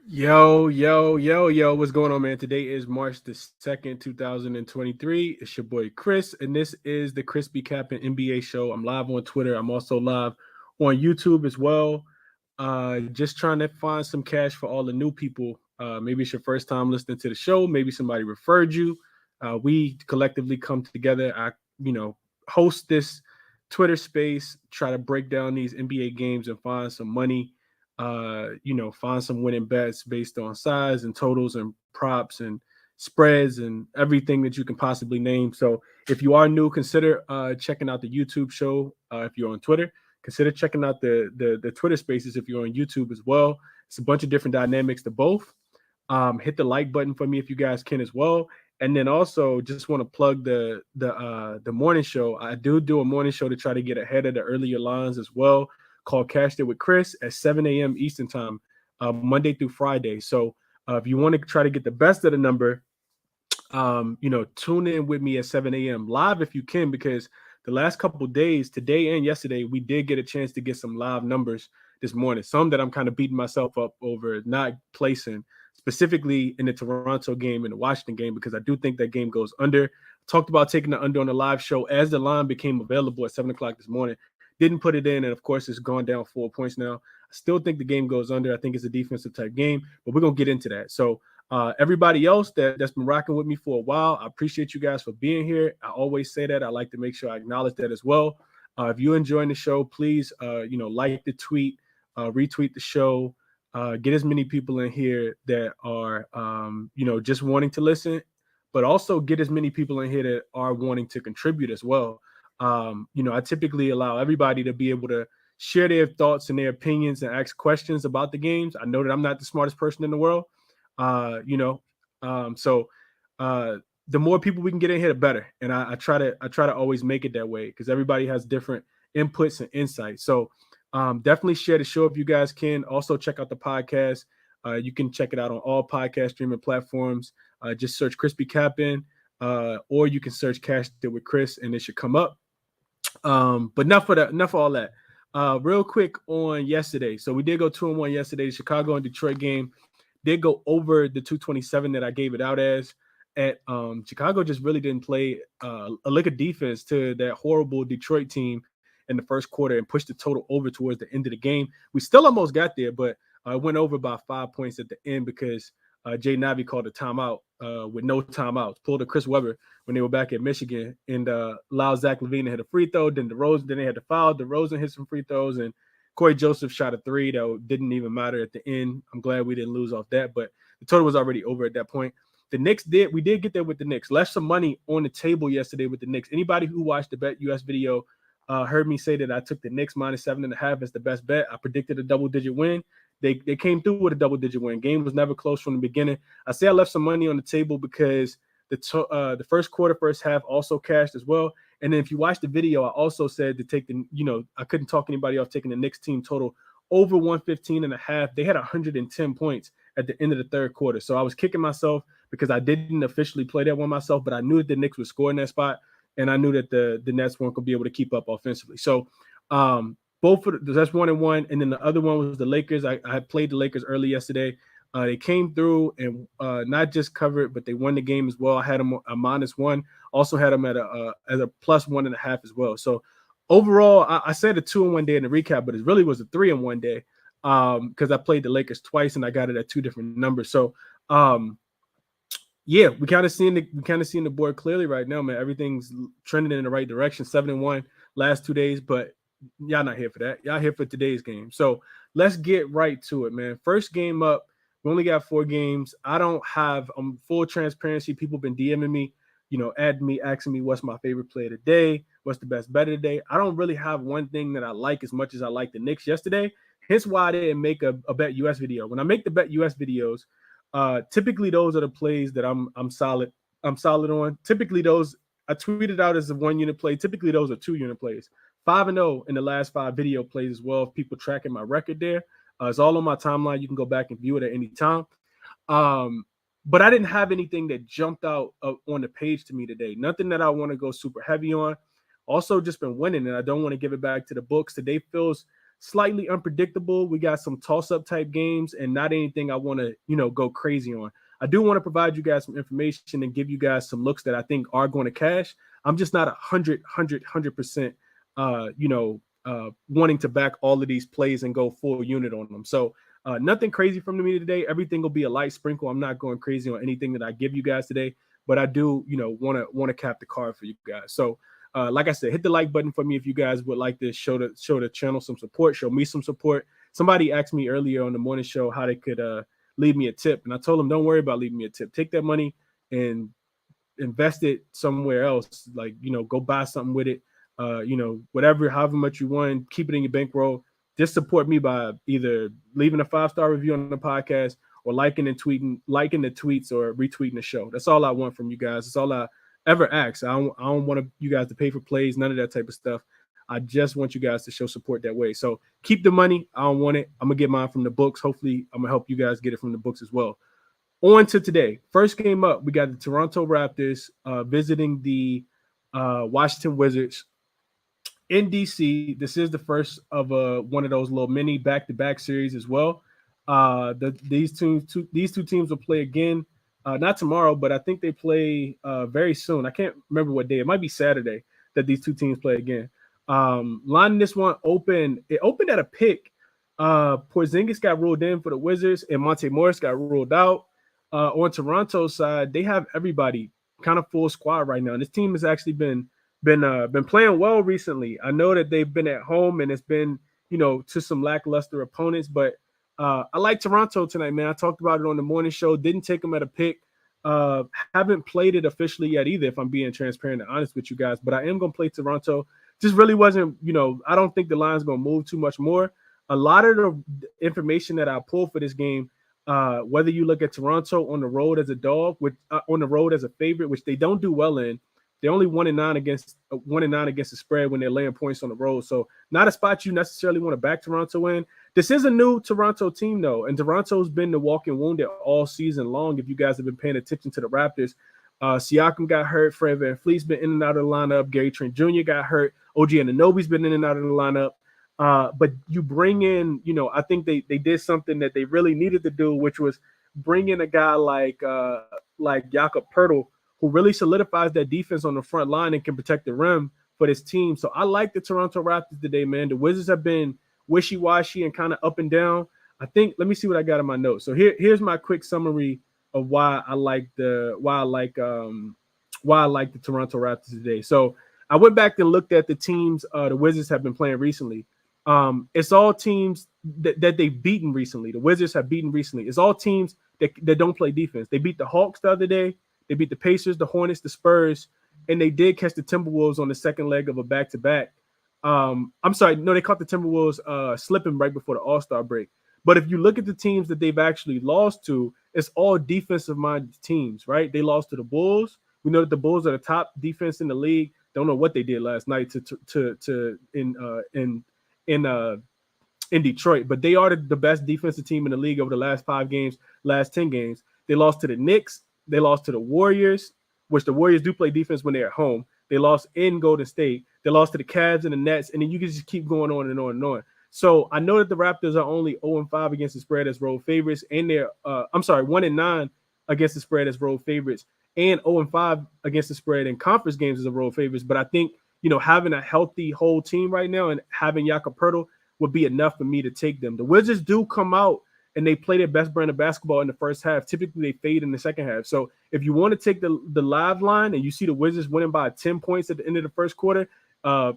Yo, what's going on, man? Today is March the 2nd, 2023. It's your boy Chris, and this is the ChrisBeCappinn NBA show. I'm live on Twitter. I'm also live on YouTube as well. Just trying to find some cash for all the new people. Maybe it's your first time listening to the show. Maybe somebody referred you. We collectively come together. I host this Twitter space, try to break down these NBA games and find some money, find some winning bets based on size and totals and props and spreads and everything that you can possibly name. So if you are new, consider checking out the YouTube show. If you're on Twitter, consider checking out the Twitter spaces if you're on YouTube as well. It's a bunch of different dynamics to both. Hit the like button for me if you guys can as well. And then also just want to plug the morning show. I do a morning show to try to get ahead of the earlier lines as well, called Cashed It with Chris at 7 a.m. Eastern time, Monday through Friday. So if you want to try to get the best of the number, tune in with me at 7 a.m. live if you can, because the last couple of days, today and yesterday, we did get a chance to get some live numbers this morning. Some that I'm kind of beating myself up over not placing, specifically in the Toronto game and the Washington game, because I do think that game goes under. Talked about taking the under on the live show as the line became available at 7 o'clock this morning. Didn't put it in, and of course, it's gone down 4 points now. I still think the game goes under. I think it's a defensive type game, but we're gonna get into that. So everybody else that's been rocking with me for a while, I appreciate you guys for being here. I always say that. I like to make sure I acknowledge that as well. If you're enjoying the show, please, like the tweet, retweet the show, get as many people in here that are, just wanting to listen, but also get as many people in here that are wanting to contribute as well. I typically allow everybody to be able to share their thoughts and their opinions and ask questions about the games. I know that I'm not the smartest person in the world, uh, you know, so the more people we can get in here, the better. And I try to always make it that way because everybody has different inputs and insights. So definitely share the show if you guys can. Also check out the podcast. You can check it out on all podcast streaming platforms. Just search ChrisBeCappinn, or you can search Cash It with Chris, and it should come up. But enough for all that. Real quick on yesterday. So we did go 2-1 yesterday. The Chicago and Detroit game did go over the 227 that I gave it out as. At Chicago just really didn't play a lick of defense to that horrible Detroit team in the first quarter and pushed the total over towards the end of the game. We still almost got there, but went over by 5 points at the end because Jay Navi called a timeout with no timeouts, pulled a Chris Webber when they were back at Michigan, and allowed Zach LaVine to hit a free throw. Then they had to foul. DeRozan hit some free throws, and Corey Joseph shot a three that didn't even matter at the end. I'm glad we didn't lose off that, but the total was already over at that point. We did get there with the Knicks. Left some money on the table yesterday with the Knicks. Anybody who watched the Bet US video heard me say that I took the Knicks minus 7.5 as the best bet. I predicted a double-digit win. They came through with a double-digit win. Game was never close from the beginning. I say I left some money on the table because the first quarter, first half also cashed as well. And then if you watch the video, I also said to take I couldn't talk anybody off taking the Knicks team total over 115.5. They had 110 points at the end of the third quarter. So I was kicking myself because I didn't officially play that one myself, but I knew that the Knicks would score in that spot, and I knew that the Nets weren't going to be able to keep up offensively. So that's 1-1, and then the other one was the Lakers. I played the Lakers early yesterday. They came through and not just covered, but they won the game as well. I had them a -1. Also had them at a +1.5 as well. So overall, I said a 2-1 day in the recap, but it really was a 3-1 day because I played the Lakers twice and I got it at two different numbers. So yeah, we kind of seeing the board clearly right now, man. Everything's trending in the right direction. 7-1 last 2 days, but y'all not here for that. Y'all here for today's game. So let's get right to it, man. First game up. We only got 4 games. I don't have full transparency. People been DMing me, adding me, asking me what's my favorite play of the day, what's the best bet of the day. I don't really have one thing that I like as much as I like the Knicks yesterday. Hence why I didn't make a Bet US video. When I make the Bet US videos, typically those are the plays that I'm solid on. Typically those I tweeted out as a 1-unit play. Typically those are 2-unit plays. 5-0 in the last 5 video plays as well. If people tracking my record there, it's all on my timeline. You can go back and view it at any time. But I didn't have anything that jumped out on the page to me today. Nothing that I want to go super heavy on. Also, just been winning, and I don't want to give it back to the books. Today feels slightly unpredictable. We got some toss-up type games and not anything I want to, go crazy on. I do want to provide you guys some information and give you guys some looks that I think are going to cash. I'm just not 100% wanting to back all of these plays and go full unit on them. So nothing crazy from me today. Everything will be a light sprinkle. I'm not going crazy on anything that I give you guys today, but I do, want to cap the card for you guys. So like I said, hit the like button for me if you guys would like to show the channel some support, show me some support. Somebody asked me earlier on the morning show how they could leave me a tip, and I told them, don't worry about leaving me a tip. Take that money and invest it somewhere else. Like, go buy something with it. Whatever, however much you want, keep it in your bankroll. Just support me by either leaving a 5-star review on the podcast or liking the tweets or retweeting the show. That's all I want from you guys. That's all I ever ask. I don't want you guys to pay for plays, none of that type of stuff. I just want you guys to show support that way. So keep the money. I don't want it. I'm gonna get mine from the books. Hopefully, I'm gonna help you guys get it from the books as well. On to today. First game up, we got the Toronto Raptors visiting the Washington Wizards in DC. This is the first of one of those little mini back-to-back series as well. These two teams will play again, not tomorrow, but I think they play very soon. I can't remember what day. It might be Saturday that these two teams play again. Lining this one open, it opened at a pick. Porzingis got ruled in for the Wizards, and Monte Morris got ruled out. On Toronto's side, they have everybody kind of full squad right now, and this team has actually been playing well recently. I know that they've been at home and it's been, to some lackluster opponents, but I like Toronto tonight, man. I talked about it on the morning show. Didn't take them at a pick. Haven't played it officially yet either, if I'm being transparent and honest with you guys, but I am going to play Toronto. Just really wasn't, I don't think the line's going to move too much more. A lot of the information that I pulled for this game, whether you look at Toronto on the road as a dog, on the road as a favorite, which they don't do well in, they're only 1-9 against the spread when they're laying points on the road. So not a spot you necessarily want to back Toronto in. This is a new Toronto team, though, and Toronto's been the walking wounded all season long. If you guys have been paying attention to the Raptors, Siakam got hurt. Fred VanVleet's been in and out of the lineup. Gary Trent Jr. got hurt. OG Anunoby's been in and out of the lineup. But you bring in, I think they did something that they really needed to do, which was bring in a guy like Jakob Poeltl, who really solidifies that defense on the front line and can protect the rim for this team. So I like the Toronto Raptors today, man. The Wizards have been wishy-washy and kind of up and down. I think, let me see what I got in my notes. So here's my quick summary of why I like the Toronto Raptors today. So I went back and looked at the teams the Wizards have been playing recently. It's all teams that they've beaten recently. The Wizards have beaten recently. It's all teams that don't play defense. They beat the Hawks the other day. They beat the Pacers, the Hornets, the Spurs, and they did catch the Timberwolves on the second leg of a back-to-back. I'm sorry, no, they caught the Timberwolves slipping right before the All-Star break. But if you look at the teams that they've actually lost to, it's all defensive-minded teams, right? They lost to the Bulls. We know that the Bulls are the top defense in the league. Don't know what they did last night in Detroit, but they are the best defensive team in the league over the last 5 games, last 10 games. They lost to the Knicks. They lost to the Warriors, which the Warriors do play defense when they're at home. They lost in Golden State. They lost to the Cavs and the Nets, and then you can just keep going on and on and on. So I know that the Raptors are only 0-5 against the spread as road favorites, and they're 1-9 against the spread as road favorites, and 0-5 against the spread in conference games as a road favorites. But I think, having a healthy whole team right now and having Jakob Poeltl would be enough for me to take them. The Wizards do come out and they play their best brand of basketball in the first half. Typically, they fade in the second half. So if you want to take the live line and you see the Wizards winning by 10 points at the end of the first quarter, 5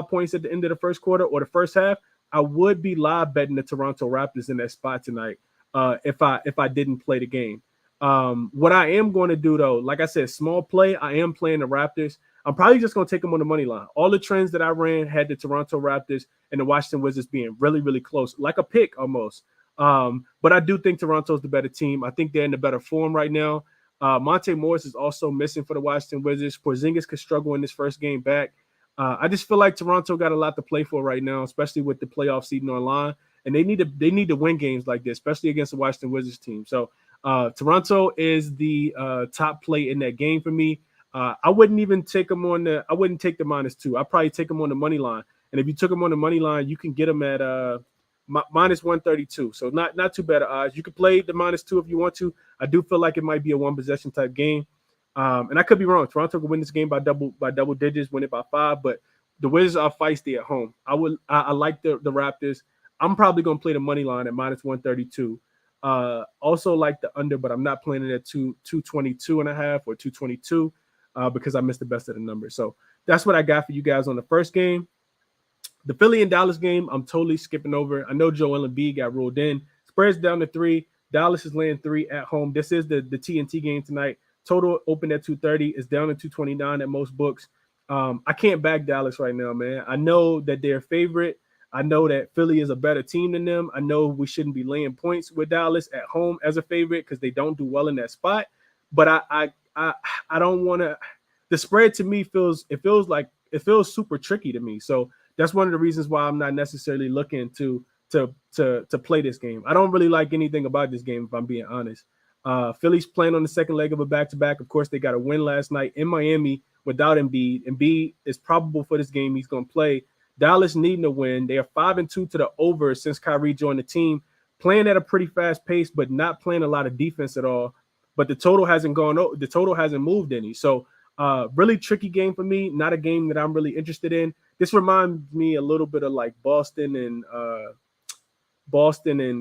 points at the end of the first quarter or the first half, I would be live betting the Toronto Raptors in that spot tonight if I didn't play the game. What I am going to do, though, like I said, small play, I am playing the Raptors. I'm probably just going to take them on the money line. All the trends that I ran had the Toronto Raptors and the Washington Wizards being really, really close, like a pick almost. But I do think Toronto's the better team. I think they're in the better form right now. Monte Morris is also missing for the Washington Wizards. Porzingis could struggle in this first game back. I just feel like Toronto got a lot to play for right now, especially with the playoff seeding online. And they need to win games like this, especially against the Washington Wizards team. So Toronto is the top play in that game for me. I wouldn't even take them I wouldn't take the -2. I'd probably take them on the money line. And if you took him on the money line, you can get him at minus 132. So not too bad of odds. You could play the -2 if you want to. I do feel like it might be a one possession type game. And I could be wrong. Toronto could win this game by double digits, win it by 5, but the Wizards are feisty at home. I like the Raptors. I'm probably gonna play the money line at minus 132. Also like the under, but I'm not playing it at 222 and a half or 222 because I missed the best of the numbers. So that's what I got for you guys on the first game. The Philly and Dallas game, I'm totally skipping over. I know Joel Embiid got ruled in. Spurs down to 3. Dallas is laying 3 at home. This is the TNT game tonight. Total opened at 230. It's down to 229 at most books. I can't back Dallas right now, man. I know that they're a favorite. I know that Philly is a better team than them. I know we shouldn't be laying points with Dallas at home as a favorite because they don't do well in that spot. But I don't want to. The spread to me feels super tricky to me. So that's one of the reasons why I'm not necessarily looking to play this game. I don't really like anything about this game, if I'm being honest. Philly's playing on the second leg of a back-to-back. Of course, they got a win last night in Miami without Embiid. Embiid is probable for this game. He's going to play. Dallas needing a win. They are 5-2 to the over since Kyrie joined the team, playing at a pretty fast pace, but not playing a lot of defense at all. But the total hasn't moved any. So really tricky game for me. Not a game that I'm really interested in. This reminds me a little bit of like Boston and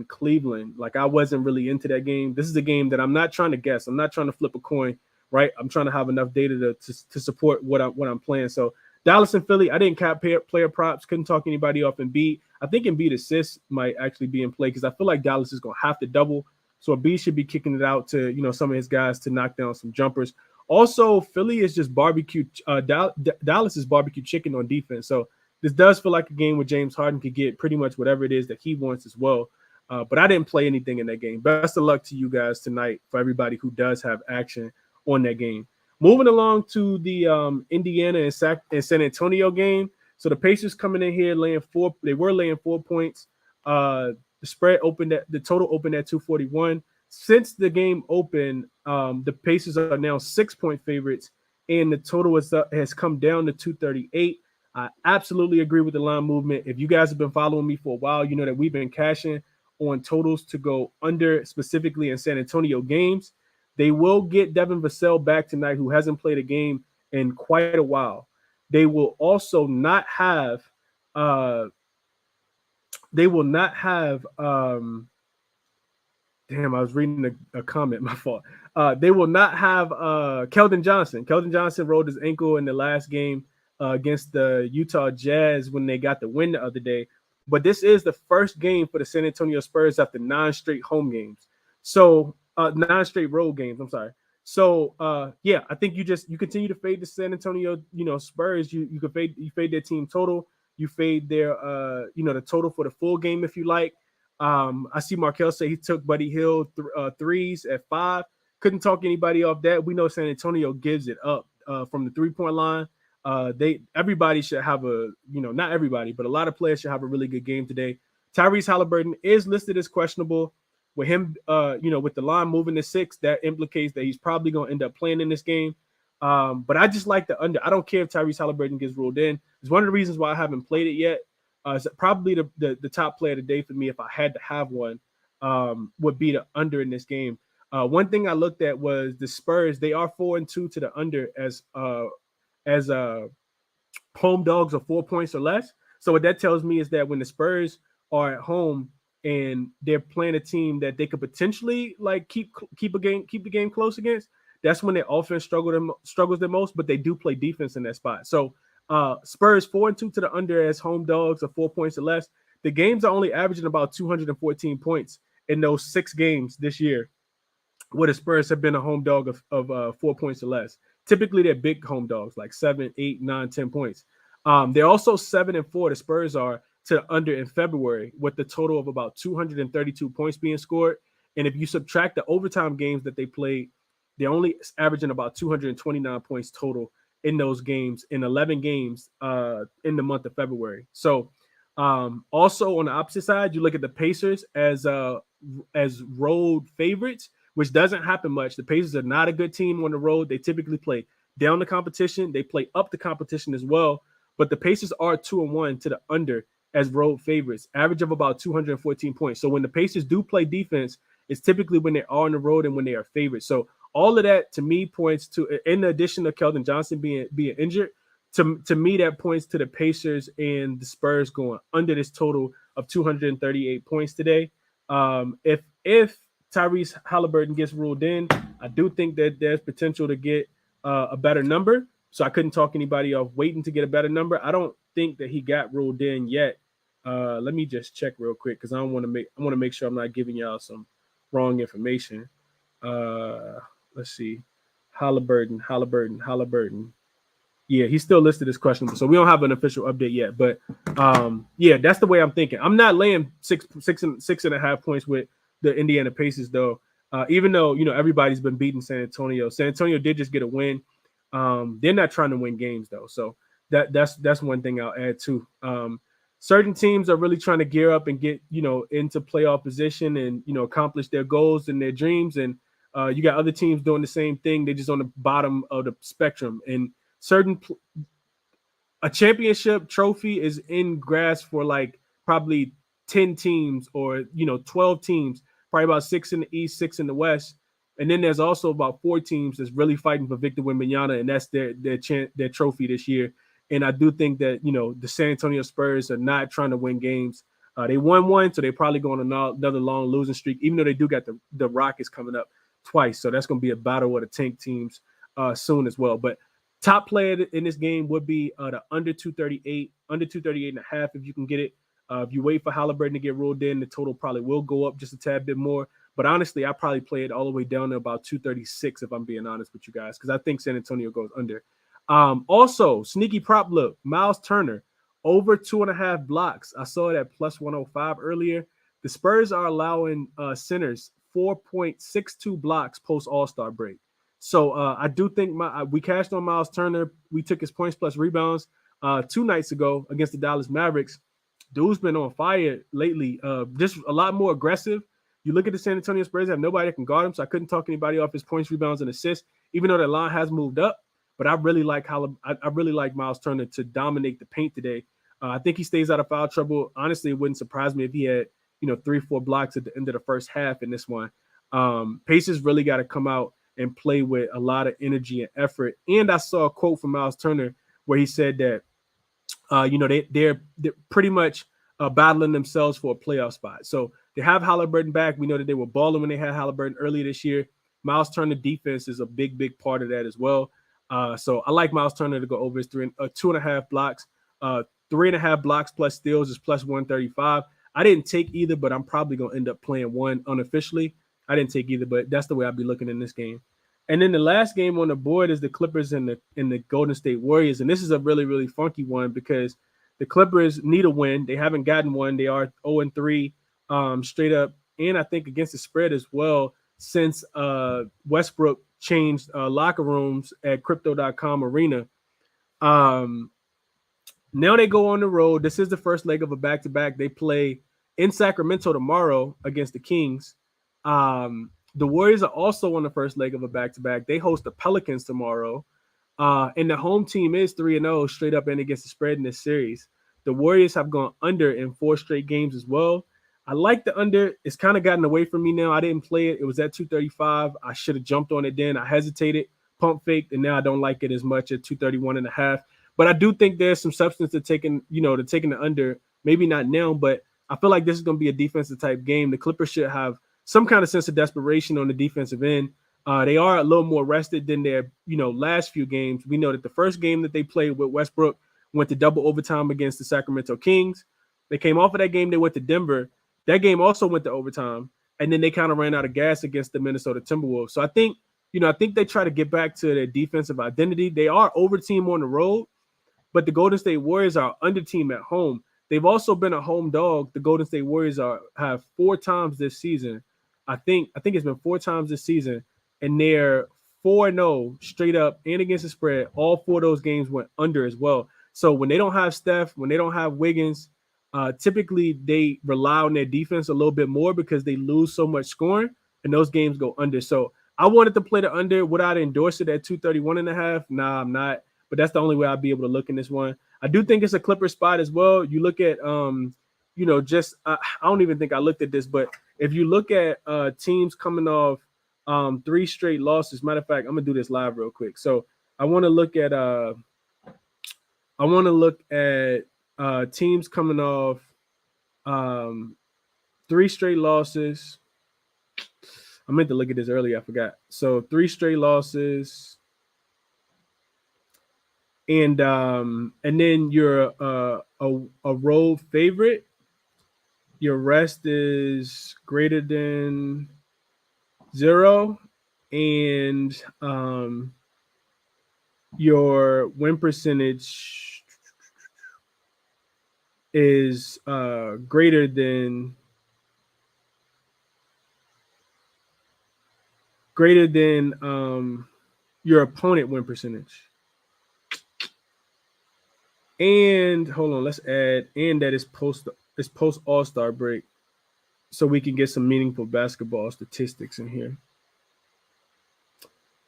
Cleveland. Like I wasn't really into that game. This is a game that I'm not trying to guess. I'm not trying to flip a coin, right? I'm trying to have enough data to support what I'm playing. So Dallas and Philly, I didn't cap player props. Couldn't talk anybody off Embiid. I think Embiid assists might actually be in play because I feel like Dallas is going to have to double. So Embiid should be kicking it out to some of his guys to knock down some jumpers. Also, Philly is just barbecue. Dallas is barbecue chicken on defense. So this does feel like a game where James Harden could get pretty much whatever it is that he wants as well. But I didn't play anything in that game. Best of luck to you guys tonight for everybody who does have action on that game. Moving along to the Indiana and San Antonio game. So the Pacers coming in here laying 4. They were laying 4 points. The total opened at 241. Since the game opened, the Pacers are now 6-point favorites, and the total has come down to 238. I absolutely agree with the line movement. If you guys have been following me for a while, you know that we've been cashing on totals to go under, specifically in San Antonio games. They will get Devin Vassell back tonight, who hasn't played a game in quite a while. They will also not have damn, I was reading a comment, my fault. They will not have Keldon Johnson. Keldon Johnson rolled his ankle in the last game against the Utah Jazz when they got the win the other day. But this is the first game for the San Antonio Spurs after 9 straight home games. So 9 straight road games. I'm sorry. So yeah, I think you continue to fade the San Antonio, Spurs. You fade their team total. You fade their the total for the full game if you like. I see Markel say he took Buddy Hield threes at 5. Couldn't talk anybody off that. We know San Antonio gives it up from the 3-point line. Everybody should have not everybody, but a lot of players should have a really good game today. Tyrese Halliburton is listed as questionable. With him, with the line moving to 6, that implicates that he's probably going to end up playing in this game. But I just like the under. I don't care if Tyrese Halliburton gets ruled in. It's one of the reasons why I haven't played it yet. It's probably the top play of the day for me if I had to have one would be the under in this game. One thing I looked at was the Spurs. They are 4-2 to the under as home dogs of 4 points or less. So what that tells me is that when the Spurs are at home and they're playing a team that they could potentially like keep the game close against, that's when their offense struggles the most. But they do play defense in that spot. So Spurs 4-2 to the under as home dogs of 4 points or less. The games are only averaging about 214 points in those 6 games this year, where the Spurs have been a home dog of 4 points or less. Typically, they're big home dogs, like 7, 8, 9, 10 points. They're also 7-4. The Spurs are to under in February with the total of about 232 points being scored. And if you subtract the overtime games that they played, they're only averaging about 229 points total in those games, in 11 games in the month of February. So also on the opposite side, you look at the Pacers as road favorites, which doesn't happen much. The Pacers are not a good team on the road. They typically play down the competition. They play up the competition as well. but the Pacers are 2-1 to the under as road favorites, average of about 214 points. So when the Pacers do play defense, it's typically when they are on the road and when they are favorites. So all of that to me points to, in addition to Keldon Johnson being injured, to me that points to the Pacers and the Spurs going under this total of 238 points today. If Tyrese Halliburton gets ruled in, I do think that there's potential to get a better number. So I couldn't talk anybody off waiting to get a better number. I don't think that he got ruled in yet. Let me just check real quick because I want to make sure I'm not giving y'all some wrong information. Let's see. Halliburton. Yeah, he's still listed as questionable. So we don't have an official update yet. But yeah, that's the way I'm thinking. I'm not laying six and a half points with the Indiana Pacers, though. Even though, everybody's been beating San Antonio. San Antonio did just get a win. They're not trying to win games, though. So that's one thing I'll add too. Certain teams are really trying to gear up and get, into playoff position and, accomplish their goals and their dreams. And you got other teams doing the same thing. They're just on the bottom of the spectrum. And a championship trophy is in grasp for like probably 10 teams or 12 teams, probably about 6 in the East, 6 in the West, and then there's also about 4 teams that's really fighting for Victor Wembanyama, and that's their trophy this year. And I do think that the San Antonio Spurs are not trying to win games. They won one, so they probably go on another long losing streak, even though they do got the Rockets coming up twice, so that's going to be a battle of the tank teams soon as well. But top player in this game would be the under 238 and a half if you can get it. If you wait for Halliburton to get ruled in, the total probably will go up just a tad bit more. But honestly, I probably play it all the way down to about 236 if I'm being honest with you guys, because I think San Antonio goes under. Also, sneaky prop look, Miles Turner, over 2.5 blocks. I saw it at plus 105 earlier. The Spurs are allowing centers 4.62 blocks post All-Star break. So I do think we cashed on Miles Turner. We took his points plus rebounds 2 nights ago against the Dallas Mavericks. Dude's been on fire lately. Just a lot more aggressive. You look at the San Antonio Spurs, have nobody that can guard him, so I couldn't talk anybody off his points, rebounds, and assists, even though the line has moved up. But I really like Miles Turner to dominate the paint today. I think he stays out of foul trouble. Honestly, it wouldn't surprise me if he had 3-4 blocks at the end of the first half in this one. Pacers really got to come out and play with a lot of energy and effort. And I saw a quote from Miles Turner where he said that they're pretty much battling themselves for a playoff spot. So they have Halliburton back. We know that they were balling when they had Halliburton earlier this year. Miles Turner defense is a big part of that as well. So I like Miles Turner to go over his 2.5 blocks. 3.5 blocks plus steals is plus 135. I didn't take either, but I'm probably going to end up playing one unofficially. I didn't take either, but that's the way I'll be looking in this game. And then the last game on the board is the Clippers and the Golden State Warriors. And this is a really funky one because the Clippers need a win. They haven't gotten one. They are 0-3 straight up. And I think against the spread as well since Westbrook changed locker rooms at Crypto.com Arena. Now they go on the road. This is the first leg of a back-to-back. They play in Sacramento tomorrow against the Kings. The Warriors are also on the first leg of a back-to-back. They host the Pelicans tomorrow. And the home team is 3-0 straight up and against the spread in this series. The Warriors have gone under in 4 straight games as well. I like the under. It's kind of gotten away from me now. I didn't play it. It was at 235. I should have jumped on it then. I hesitated, pump faked, and now I don't like it as much at 231 and a half. But I do think there's some substance to taking the under. Maybe not now, but I feel like this is going to be a defensive type game. The Clippers should have some kind of sense of desperation on the defensive end. They are a little more rested than their last few games. We know that the first game that they played with Westbrook went to double overtime against the Sacramento Kings. They came off of that game. They went to Denver. That game also went to overtime, and then they kind of ran out of gas against the Minnesota Timberwolves. So I think they try to get back to their defensive identity. They are over team on the road, but the Golden State Warriors are under team at home. They've also been a home dog. The Golden State Warriors have 4 times this season. I think it's been 4 times this season, and they're 4-0 straight up and against the spread. All 4 of those games went under as well. So when they don't have Steph, when they don't have Wiggins, typically they rely on their defense a little bit more because they lose so much scoring, and those games go under. So I wanted to play the under. Would I endorse it at 231 and a half? Nah, I'm not. But that's the only way I'll be able to look in this one. I do think it's a Clipper spot as well. You look at just I don't even think I looked at this, but if you look at teams coming off 3 straight losses. Matter of fact, I'm gonna do this live real quick. So I want to look at teams coming off 3 straight losses. I meant to look at this earlier. I forgot. So 3 straight losses, and then you're a road favorite. Your rest is greater than 0, and your win percentage is greater than your opponent win percentage. And hold on, let's add and that is post All-Star break, so we can get some meaningful basketball statistics in here.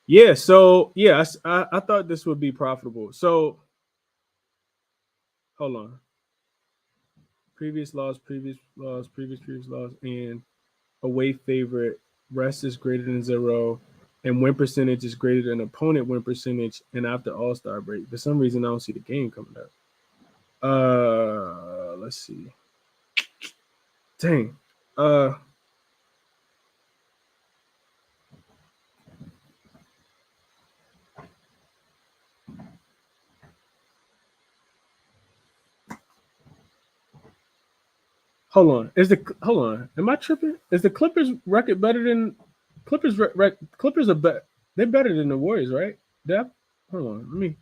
Yeah, so yeah, I thought this would be profitable. So hold on. Previous loss, and away favorite, rest is greater than 0, and win percentage is greater than opponent win percentage, and after All-Star break. For some reason, I don't see the game coming up. Let's see. Dang. Hold on. Am I tripping? Is the Clippers record better than Clippers? Clippers are better. They're better than the Warriors, right? Hold on.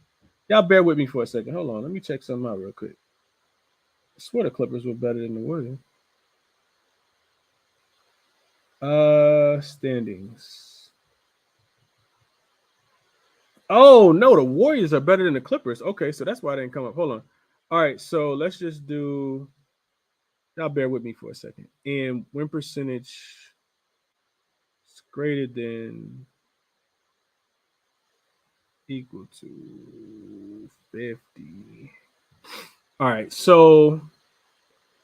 Y'all bear with me for a second. Hold on. Let me check something out real quick. I swear the Clippers were better than the Warriors. Standings. Oh no, the Warriors are better than the Clippers. Okay, so that's why they didn't come up. Hold on. All right, so let's just do. Y'all bear with me for a second. And win percentage is greater than equal to 50. All right, so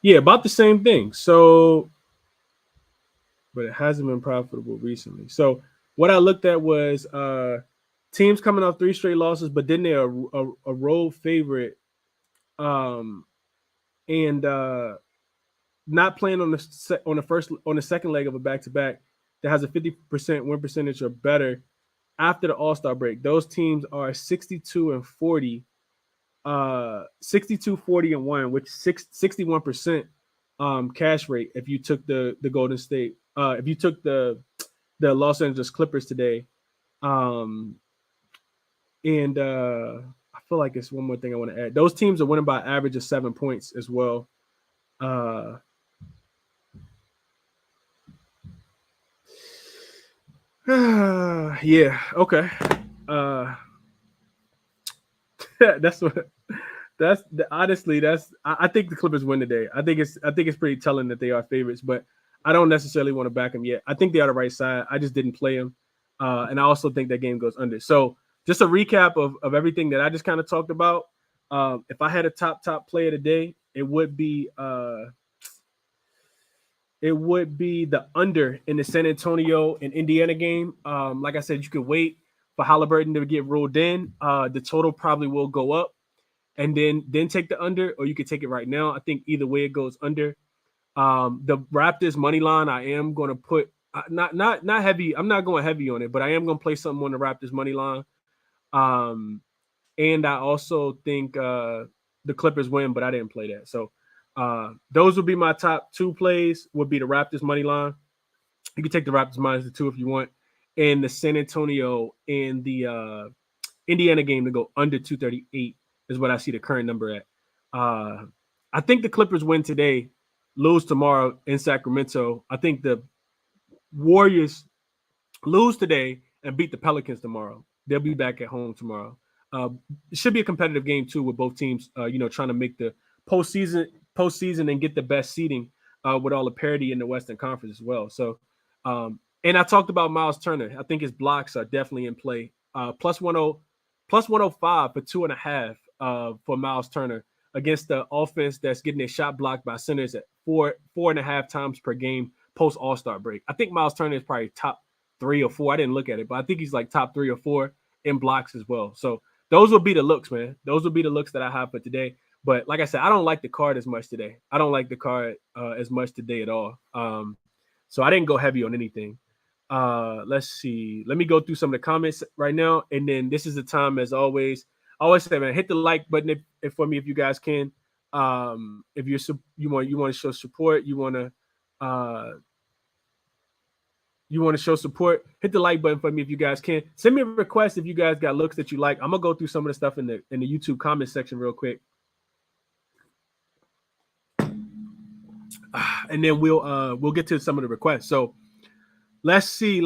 yeah, about the same thing. So, but it hasn't been profitable recently. So what I looked at was teams coming off 3 straight losses, but then they're a road favorite, and not playing on the second leg of a back-to-back that has a 50% win percentage or better after the All-Star break. Those teams are 62-40, 62-40-1, which 61% cash rate if you took the Golden State, if you took the Los Angeles Clippers today. And I feel like it's one more thing I want to add. Those teams are winning by an average of 7 points as well. Yeah, okay. Honestly, I think the Clippers win today. I think it's pretty telling that they are favorites, but I don't necessarily want to back them yet. I think they are the right side. I just didn't play them, and I also think that game goes under. So just a recap of everything that I just kind of talked about. If I had a top player today, it would be the under in the San Antonio and Indiana game. Like I said, you could wait for Halliburton to get ruled in. The total probably will go up, and then take the under, or you could take it right now. I think either way it goes under. The Raptors money line, I am going to put not heavy. I'm not going heavy on it, but I am going to play something on the Raptors money line. And I also think the Clippers win, but I didn't play that. So those would be my top 2 plays. Would be the Raptors money line. You can take the Raptors -2 if you want, and the San Antonio and the Indiana game to go under 238 is what I see the current number at. I think the Clippers win today, lose tomorrow in Sacramento. I think the Warriors lose today and beat the Pelicans tomorrow. They'll be back at home tomorrow. It should be a competitive game too, with both teams, trying to make the postseason and get the best seeding with all the parity in the Western Conference as well. So, and I talked about Miles Turner. I think his blocks are definitely in play. Plus 105 for 2.5 for Miles Turner against the offense that's getting their shot blocked by centers at 4.5 times per game post All-Star break. I think Miles Turner is probably top 3 or 4. I didn't look at it, but I think he's like top 3 or 4 in blocks as well. So those will be the looks, man. Those will be the looks that I have for today. But like I said, I don't like the card as much today. I don't like the card as much today at all. So I didn't go heavy on anything. Let's see. Let me go through some of the comments right now, and then this is the time, as always. I always say, man, hit the like button if for me if you guys can. If you want to show support, you want to show support, hit the like button for me if you guys can. Send me a request if you guys got looks that you like. I'm gonna go through some of the stuff in the YouTube comment section real quick. And then we'll get to some of the requests. So let's see.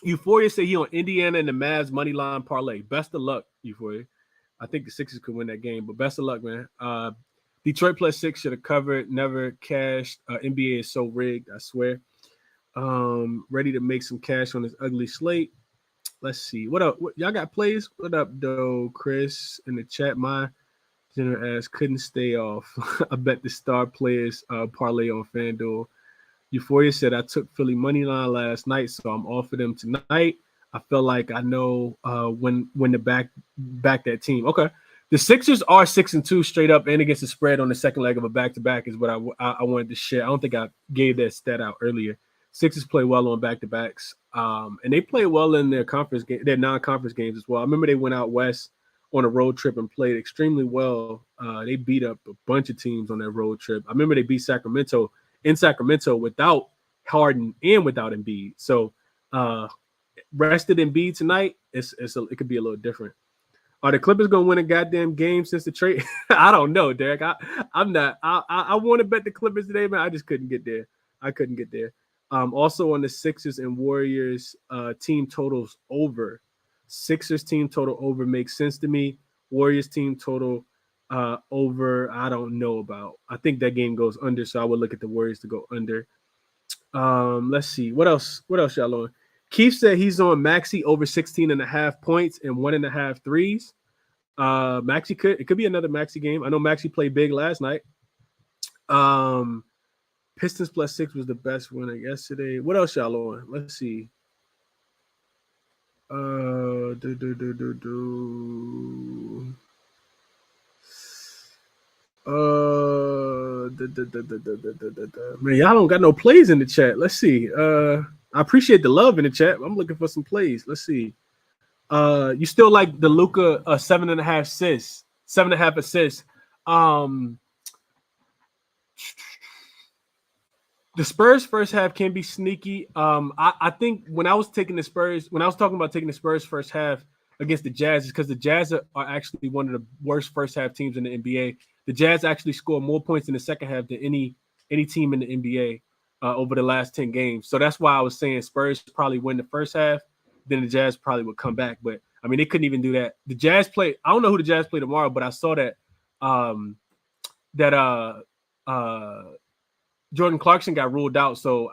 Euphoria said he on Indiana and the Mavs money line parlay. Best of luck, Euphoria. I think the Sixers could win that game, but best of luck, man. Detroit +6 should have covered, never cashed. NBA is so rigged, I swear. Ready to make some cash on this ugly slate. Let's see. What up? Y'all got plays? What up, though, Chris? In the chat, my general ass couldn't stay off. I bet the star players parlay on FanDuel. Euphoria said I took Philly money line last night, so I'm off of them tonight. I feel like I know when to back that team. Okay, the Sixers are 6-2 straight up and against the spread on the second leg of a back-to-back is what I wanted to share. I don't think I gave that stat out earlier. Sixers play well on back-to-backs, and they play well in their their non-conference games as well. I remember they went out west on a road trip and played extremely well. They beat up a bunch of teams on that road trip. I remember they beat Sacramento in Sacramento without Harden and without Embiid. So rested Embiid tonight, it could be a little different. Are the Clippers gonna win a goddamn game since the trade? I don't know, Derek. I'm not. I want to bet the Clippers today, man. I just couldn't get there. I couldn't get there. Also on the Sixers and Warriors team totals over. Sixers team total over makes sense to me. Warriors team total over, I don't know about. I think that game goes under, so I would look at the Warriors to go under. Let's see. What else y'all on? Keith said he's on Maxey over 16.5 points and 1.5 threes. Maxey it could be another Maxey game. I know Maxey played big last night. Pistons +6 was the best winner yesterday. What else y'all on? Let's see. Man, y'all don't got no plays in the chat. Let's see. I appreciate the love in the chat. I'm looking for some plays. Let's see. You still like the Luka 7.5 assists, 7.5 assists. The Spurs first half can be sneaky. I think when I was talking about taking the Spurs first half against the Jazz, is because the Jazz are actually one of the worst first half teams in the NBA. The Jazz actually score more points in the second half than any team in the NBA over the last 10 games. So that's why I was saying Spurs probably win the first half, then the Jazz probably would come back. But I mean, they couldn't even do that. The Jazz play. I don't know who the Jazz play tomorrow, but I saw that Jordan Clarkson got ruled out. So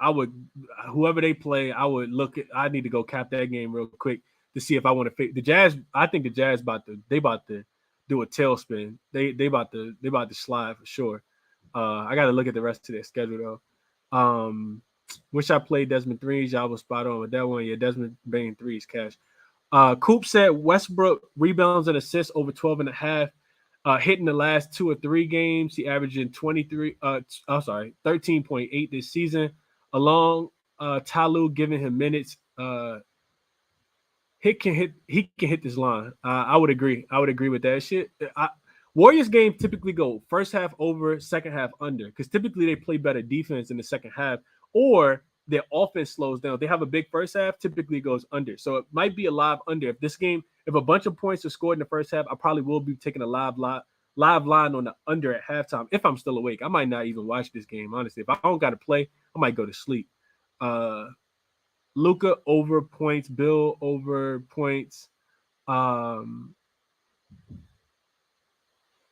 whoever they play, I need to go cap that game real quick to see if I want to fit the Jazz. I think the Jazz about to do a tailspin. They about to slide for sure. I got to look at the rest of their schedule though. Wish I played Desmond threes. Y'all was spot on with that one. Yeah, Desmond Bain threes, cash. Coop said Westbrook rebounds and assists over 12.5. Hitting the last 2 or 3 games. He averaging 13.8 this season. Along Tyloo giving him minutes. He can hit this line. I would agree. I would agree with that shit. Warriors game typically go first half over, second half under, because typically they play better defense in the second half, or their offense slows down. They have a big first half, typically goes under. So it might be a live under. If a bunch of points are scored in the first half, I probably will be taking a live line on the under at halftime if I'm still awake. I might not even watch this game, honestly. If I don't got to play, I might go to sleep. Luka over points, Bill over points.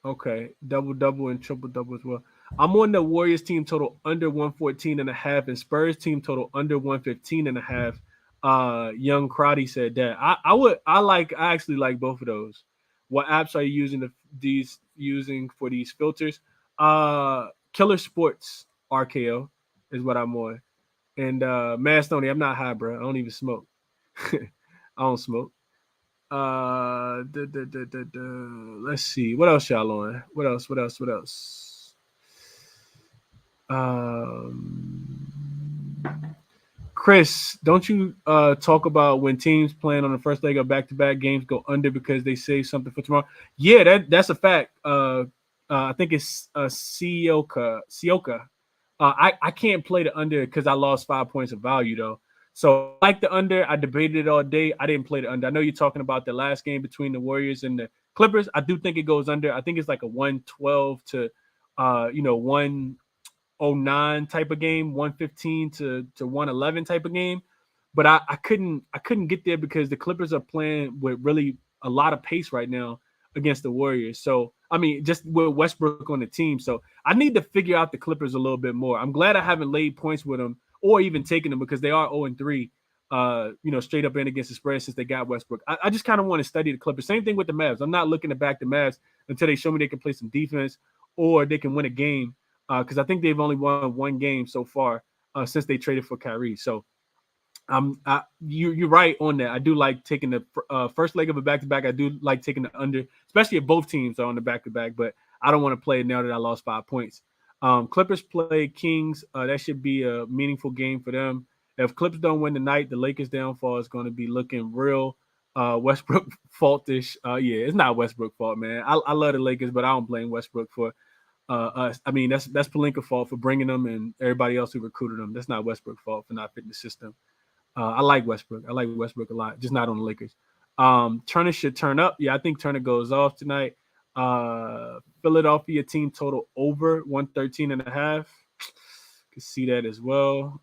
Okay, double and triple as well. I'm on the Warriors team total under 114.5 and Spurs team total under 115.5. Young Crotty said that. I actually like both of those. What apps are you using for these filters? Killer Sports RKO is what I'm on. And Mad Stoney, I'm not high, bro. I don't even smoke. I don't smoke. Let's see. What else y'all on? What else? Chris, don't you talk about when teams playing on the first leg of back-to-back games go under because they save something for tomorrow? Yeah, that's a fact. I think it's Sioka. I can't play the under because I lost 5 points of value though. So I like the under. I debated it all day. I didn't play the under. I know you're talking about the last game between the Warriors and the Clippers. I do think it goes under. I think it's like a 112 to 109 type of game, 115 to 111 type of game. But I couldn't get there because the Clippers are playing with really a lot of pace right now against the Warriors. So I mean, just with Westbrook on the team. So I need to figure out the Clippers a little bit more. I'm glad I haven't laid points with them or even taken them because they are 0-3, straight up in against the spread since they got Westbrook. I just kind of want to study the Clippers. Same thing with the Mavs. I'm not looking to back the Mavs until they show me they can play some defense or they can win a game because I think they've only won one game so far since they traded for Kyrie. So you're right on that. I do like taking the first leg of a back-to-back. I do like taking the under, especially if both teams are on the back-to-back, but I don't want to play it now that I lost 5 points. Clippers play Kings. That should be a meaningful game for them. If Clips don't win tonight, the Lakers' downfall is going to be looking real Westbrook faultish. Yeah, it's not Westbrook fault, man. I love the Lakers, but I don't blame Westbrook for us. I mean, that's Pelinka fault for bringing them and everybody else who recruited them. That's not Westbrook fault for not fitting the system. I like Westbrook. I like Westbrook a lot, just not on the Lakers. Turner should turn up. Yeah, I think Turner goes off tonight. Philadelphia team total over 113.5. Can see that as well.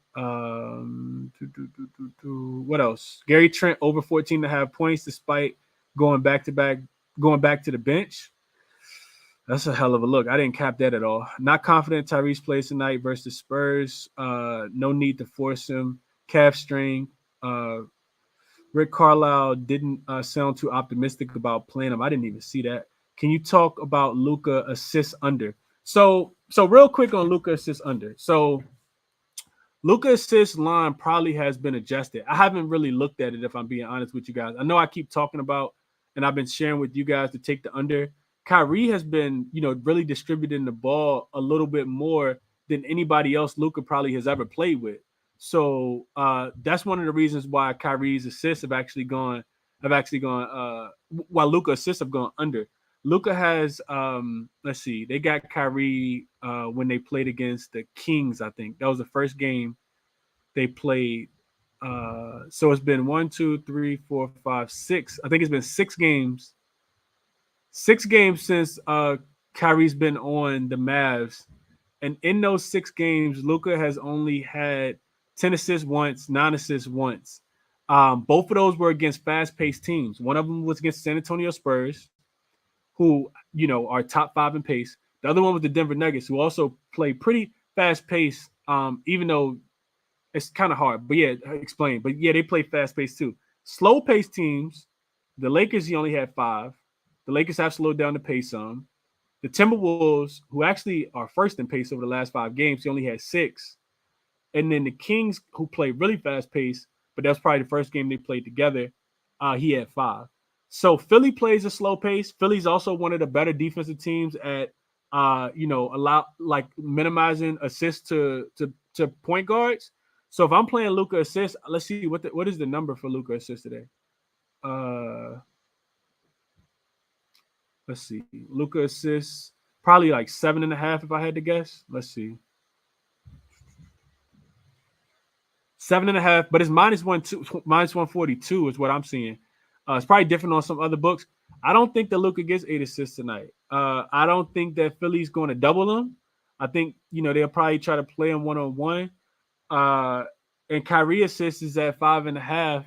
What else? Gary Trent over 14.5 points despite going back to the bench. That's a hell of a look. I didn't cap that at all. Not confident Tyrese plays tonight versus Spurs. No need to force him. Calf strain. Rick Carlisle didn't sound too optimistic about playing him. I didn't even see that. Can you talk about Luka assists under? So real quick on Luka assists under. So Luka assist line probably has been adjusted. I haven't really looked at it if I'm being honest with you guys. I know I keep talking about and I've been sharing with you guys to take the under. Kyrie has been, really distributing the ball a little bit more than anybody else Luka probably has ever played with. So that's one of the reasons why Kyrie's assists have actually gone while Luka assists have gone under. Luka has let's see, they got Kyrie when they played against the Kings, I think. That was the first game they played. So it's been 1, 2, 3, 4, 5, 6. I think it's been 6 games. 6 games since Kyrie's been on the Mavs. And in those 6 games, Luka has only had 10 assists once, 9 assists once. Both of those were against fast-paced teams. One of them was against San Antonio Spurs, who, are top 5 in pace. The other one was the Denver Nuggets, who also play pretty fast-paced, even though it's kind of hard. But yeah, explain. But yeah, they play fast-paced too. Slow-paced teams, the Lakers, he only had 5. The Lakers have slowed down the pace some. The Timberwolves, who actually are first in pace over the last 5 games, he only had 6. And then the Kings, who play really fast-paced, but that's probably the first game they played together, he had 5. So Philly plays a slow pace. Philly's also one of the better defensive teams at, minimizing assists to point guards. So if I'm playing Luka assists, let's see what is the number for Luka assists today. Let's see. Luka assists probably like 7.5 if I had to guess. Let's see. 7.5, but it's minus 142 is what I'm seeing. It's probably different on some other books. I don't think that Luka gets 8 assists tonight. I don't think that Philly's going to double him. I think, they'll probably try to play him one-on-one. And Kyrie assists is at 5.5.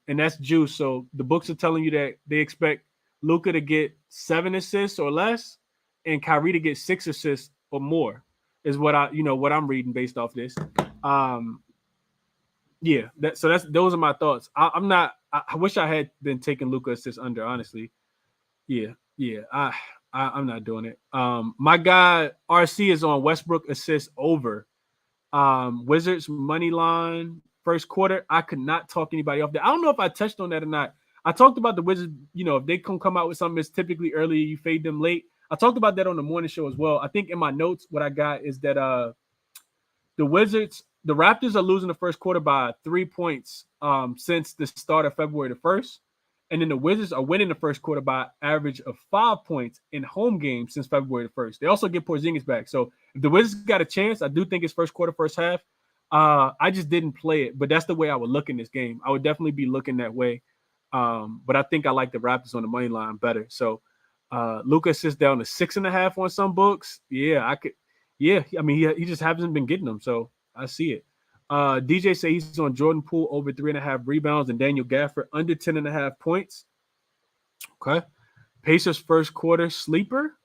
And that's juice. So the books are telling you that they expect Luka to get 7 assists or less and Kyrie to get 6 assists or more is what I'm reading based off this. Yeah, those are my thoughts. I'm not. I wish I had been taking Luka assists under. Honestly, yeah. I'm not doing it. My guy RC is on Westbrook assists over. Wizards money line first quarter. I could not talk anybody off there. I don't know if I touched on that or not. I talked about the Wizards. You know, if they come out with something that's typically early, you fade them late. I talked about that on the morning show as well. I think in my notes, what I got is that the Raptors are losing the first quarter by 3 points since the start of February the 1st. And then the Wizards are winning the first quarter by average of 5 points in home games since February the 1st. They also get Porzingis back. So if the Wizards got a chance, I do think it's first quarter, first half. I just didn't play it, but that's the way I would look in this game. I would definitely be looking that way. But I think I like the Raptors on the money line better. So Luka sits down to 6.5 on some books. Yeah, I could. Yeah, I mean, he just hasn't been getting them, so I see it. DJ say he's on Jordan Poole over 3.5 rebounds and Daniel Gafford under 10.5 points. Okay. Pacers first quarter sleeper.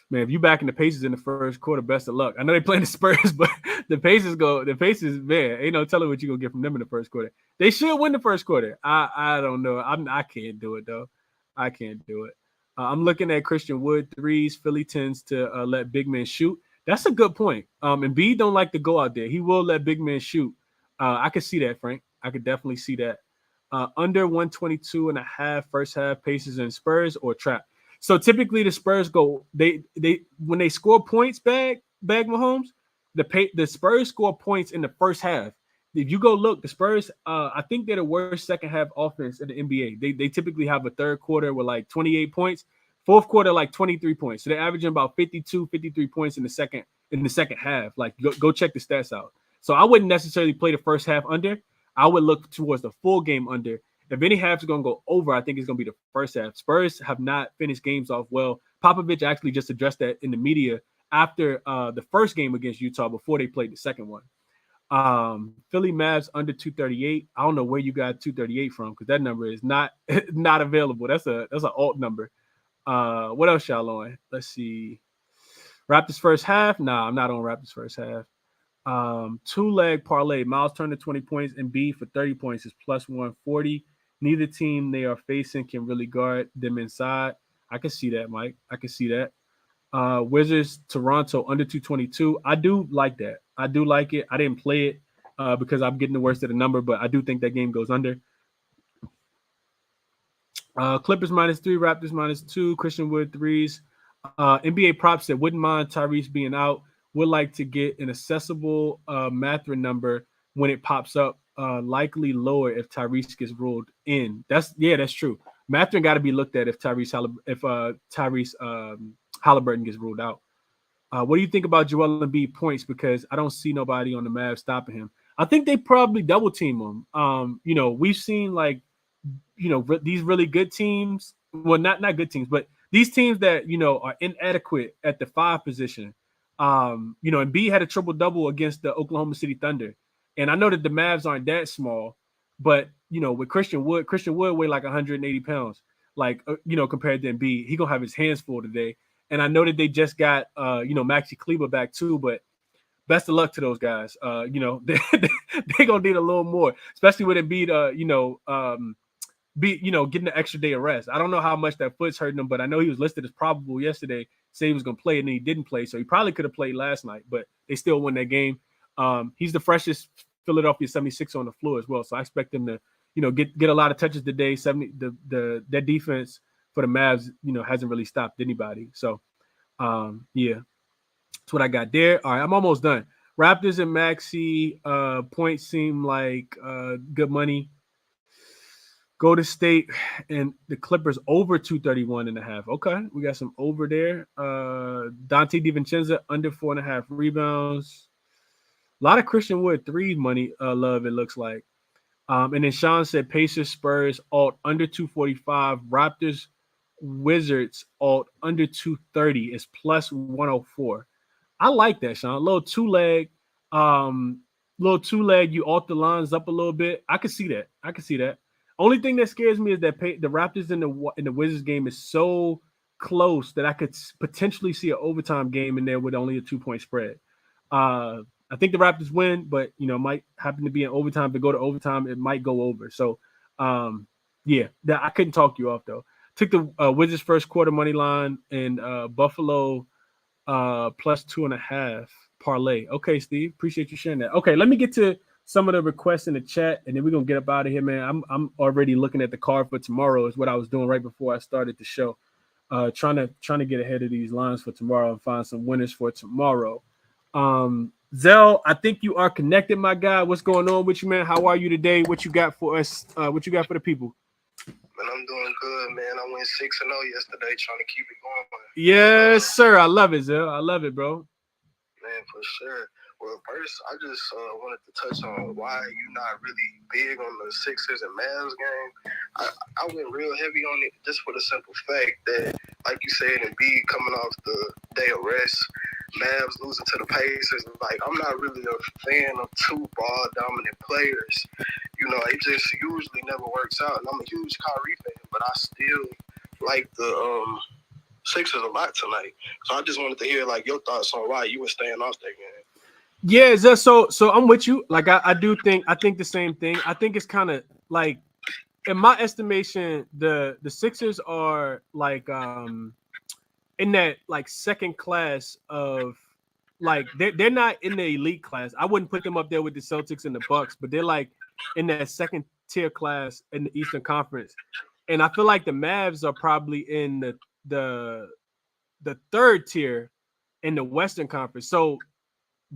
Man, if you back in the Pacers in the first quarter, best of luck. I know they playing the Spurs, but the Pacers, man, ain't no telling what you're gonna get from them in the first quarter. They should win the first quarter. I don't know. I can't do it though. I can't do it. I'm looking at Christian Wood threes. Philly tends to let big men shoot. That's a good point. And B don't like to go out there. He will let big men shoot. I could see that, Frank. I could definitely see that. Under 122.5 first half Pacers and Spurs or trap. So typically the Spurs go they when they score points bag Mahomes, the Spurs score points in the first half. If you go look, the Spurs, I think they're the worst second half offense in the NBA. They typically have a third quarter with like 28 points, fourth quarter like 23 points. So they're averaging about 52, 53 points in the second half. Like go check the stats out. So I wouldn't necessarily play the first half under. I would look towards the full game under. If any half is going to go over, I think it's going to be the first half. Spurs have not finished games off well. Popovich actually just addressed that in the media after the first game against Utah before they played the second one. Philly Mavs under 238. I don't know where you got 238 from because that number is not available. That's an alt number. What else y'all on? Let's see. Raptors first half. Nah, I'm not on Raptors first half. 2-leg parlay. Miles Turner 20 points and B for 30 points is plus 140. Neither team they are facing can really guard them inside. I can see that, Mike. I can see that. Wizards Toronto under 222. I do like that. I do like it. I didn't play it because I'm getting the worst of the number, but I do think that game goes under. Clippers -3, Raptors -2, Christian Wood threes. NBA props that wouldn't mind Tyrese being out. Would like to get an accessible Mathurin number when it pops up. Likely lower if Tyrese gets ruled in. That's true. Mathurin got to be looked at if Tyrese Halliburton gets ruled out. What do you think about Joel Embiid points? Because I don't see nobody on the Mavs stopping him. I think they probably double team him. We've seen these really good teams. Well, not good teams, but these teams that are inadequate at the 5 position. Embiid had a triple double against the Oklahoma City Thunder, and I know that the Mavs aren't that small, but with Christian Wood weighed like 180 pounds, compared to Embiid, he gonna have his hands full today. And I know that they just got Maxi Kleber back too, but best of luck to those guys. They gonna need a little more, especially with Embiid. Getting the extra day of rest. I don't know how much that foot's hurting him, but I know he was listed as probable yesterday. Say he was going to play, and then he didn't play, so he probably could have played last night, but they still won that game. He's the freshest Philadelphia 76 on the floor as well, so I expect him to, get a lot of touches today. That defense for the Mavs, hasn't really stopped anybody. So, that's what I got there. All right, I'm almost done. Raptors and Maxey points seem like good money. Golden State and the Clippers over 231.5. Okay, we got some over there. Dante DiVincenzo under 4.5 rebounds. A lot of Christian Wood threes money love, it looks like. And then Sean said Pacers Spurs alt under 245. Raptors Wizards alt under 230 is plus 104. I like that, Sean. A little two-leg. You alt the lines up a little bit. I can see that. Only thing that scares me is that the Raptors in the Wizards game is so close that I could potentially see an overtime game in there with only a 2-point spread. I I think the Raptors win, but might happen to be in overtime. If they go to overtime, it might go over. So, yeah, I couldn't talk you off though. Took the Wizards first quarter money line and Buffalo plus 2.5 parlay. Okay, Steve, appreciate you sharing that. Okay, let me get to some of the requests in the chat, and then we're gonna get up out of here, man. I'm already looking at the card for tomorrow. Is what I was doing right before I started the show. Trying to get ahead of these lines for tomorrow and find some winners for tomorrow. Zell, I think you are connected, my guy. What's going on with you, man? How are you today? What you got for us? What you got for the people? Man, I'm doing good, man. I went 6-0 yesterday, trying to keep it going. Yes, sir. I love it, Zell. I love it, bro. Man, for sure. Well, first, I just wanted to touch on why you're not really big on the Sixers and Mavs game. I went real heavy on it just for the simple fact that, like you said, Embiid coming off the day of rest, Mavs losing to the Pacers. Like, I'm not really a fan of two ball-dominant players. It just usually never works out. And I'm a huge Kyrie fan, but I still like the Sixers a lot tonight. So I just wanted to hear like your thoughts on why you were staying off that game. Yeah, so I'm with you. Like I think the same thing. I think it's kind of like, in my estimation, the Sixers are like in that like second class of, like, they're not in the elite class. I wouldn't put them up there with the Celtics and the Bucks, but they're like in that second tier class in the Eastern Conference. And I feel like the Mavs are probably in the third tier in the Western Conference. So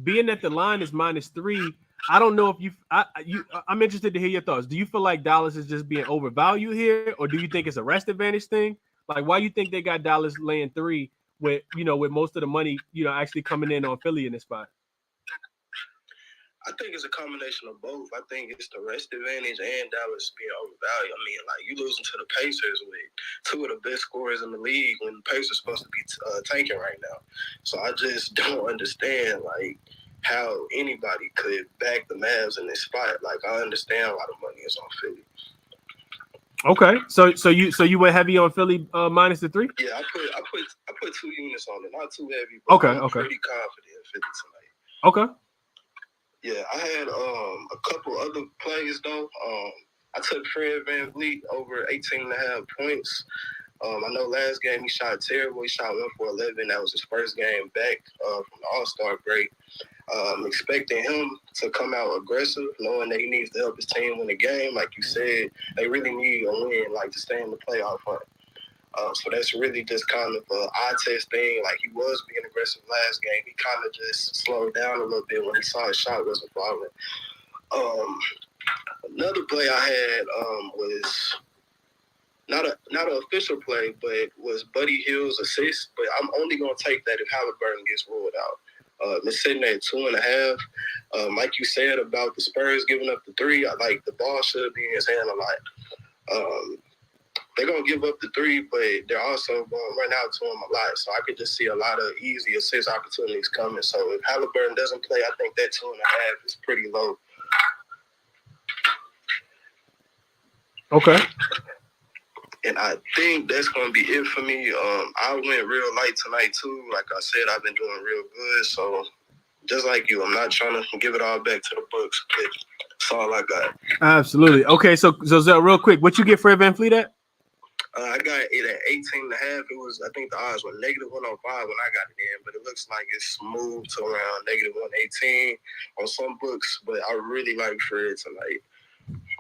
being that the line is -3, I don't know if I'm interested to hear your thoughts. Do you feel like Dallas is just being overvalued here, or do you think it's a rest advantage thing? Like, why do you think they got Dallas laying 3 with most of the money actually coming in on Philly in this spot? I think it's a combination of both. I think it's the rest advantage and Dallas being overvalued. I mean, like, you losing to the Pacers with two of the best scorers in the league when the Pacers supposed to be tanking right now. So I just don't understand, like, how anybody could back the Mavs in this spot. Like, I understand why the money is on Philly. Okay, so you went heavy on Philly -3? Yeah, I put 2 units on it, not too heavy, but I'm pretty confident in Philly tonight. Okay. Yeah, I had a couple other plays though. I took Fred VanVleet over 18.5 points. I know last game he shot terrible. He shot 1 for 11. That was his first game back from the All-Star break. Expecting him to come out aggressive, knowing that he needs to help his team win the game. Like you said, they really need a win, like, to stay in the playoff hunt. So that's really just kind of an eye test thing. Like, he was being aggressive last game. He kind of just slowed down a little bit when he saw his shot wasn't falling. Another play I had was not an official play, but was Buddy Hield's assist. But I'm only going to take that if Halliburton gets ruled out. It's sitting at 2.5. Like you said about the Spurs giving up the 3, I like the ball should be in his hand a lot. They're going to give up the 3, but they're also going to run out to him a lot. So I could just see a lot of easy assist opportunities coming. So if Halliburton doesn't play, I think that 2.5 is pretty low. Okay. And I think that's going to be it for me. I went real light tonight, too. Like I said, I've been doing real good. So just like you, I'm not trying to give it all back to the books. That's all I got. Absolutely. Okay, so Zell, real quick, what you get Fred VanVleet at? I got it at 18.5. It was, I think the odds were -105 when I got it in, but it looks like it's moved to around -118 on some books. But I really like Fred tonight.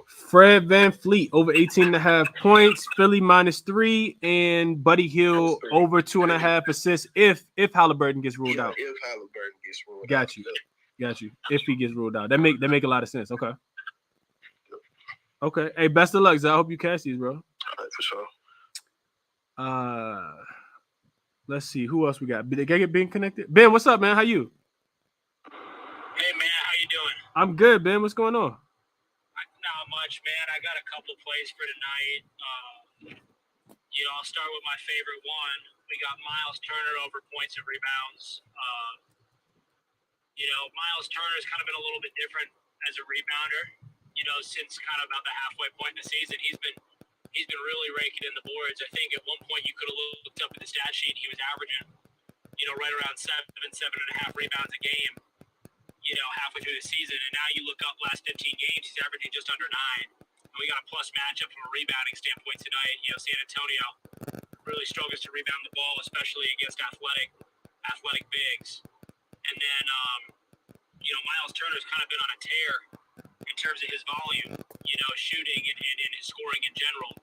Fred VanVleet over 18.5 points, Philly -3, and Buddy Hield over 2.5 assists if Halliburton gets ruled out. If Halliburton gets ruled out. Got you. If he gets ruled out, that make a lot of sense. Okay. Okay. Hey, best of luck, Zell. I hope you catch these, bro. All right, for sure. Let's see who else we got. Did I get Ben connected? Ben, what's up, man? How you? Hey, man, how you doing? I'm good, Ben. What's going on? Not much, man. I got a couple plays for tonight. I'll start with my favorite one. We got Miles Turner over points and rebounds. Miles Turner's kind of been a little bit different as a rebounder. Since kind of about the halfway point in the season, he's been really raking in the boards. I think at one point you could have looked up at the stat sheet. He was averaging, right around 7.5 rebounds a game. halfway through the season. And now you look up last 15 games, he's averaging just under 9. And we got a plus matchup from a rebounding standpoint tonight. San Antonio really struggles to rebound the ball, especially against athletic bigs. And then, Miles Turner's kind of been on a tear in terms of his volume, shooting and his scoring in general.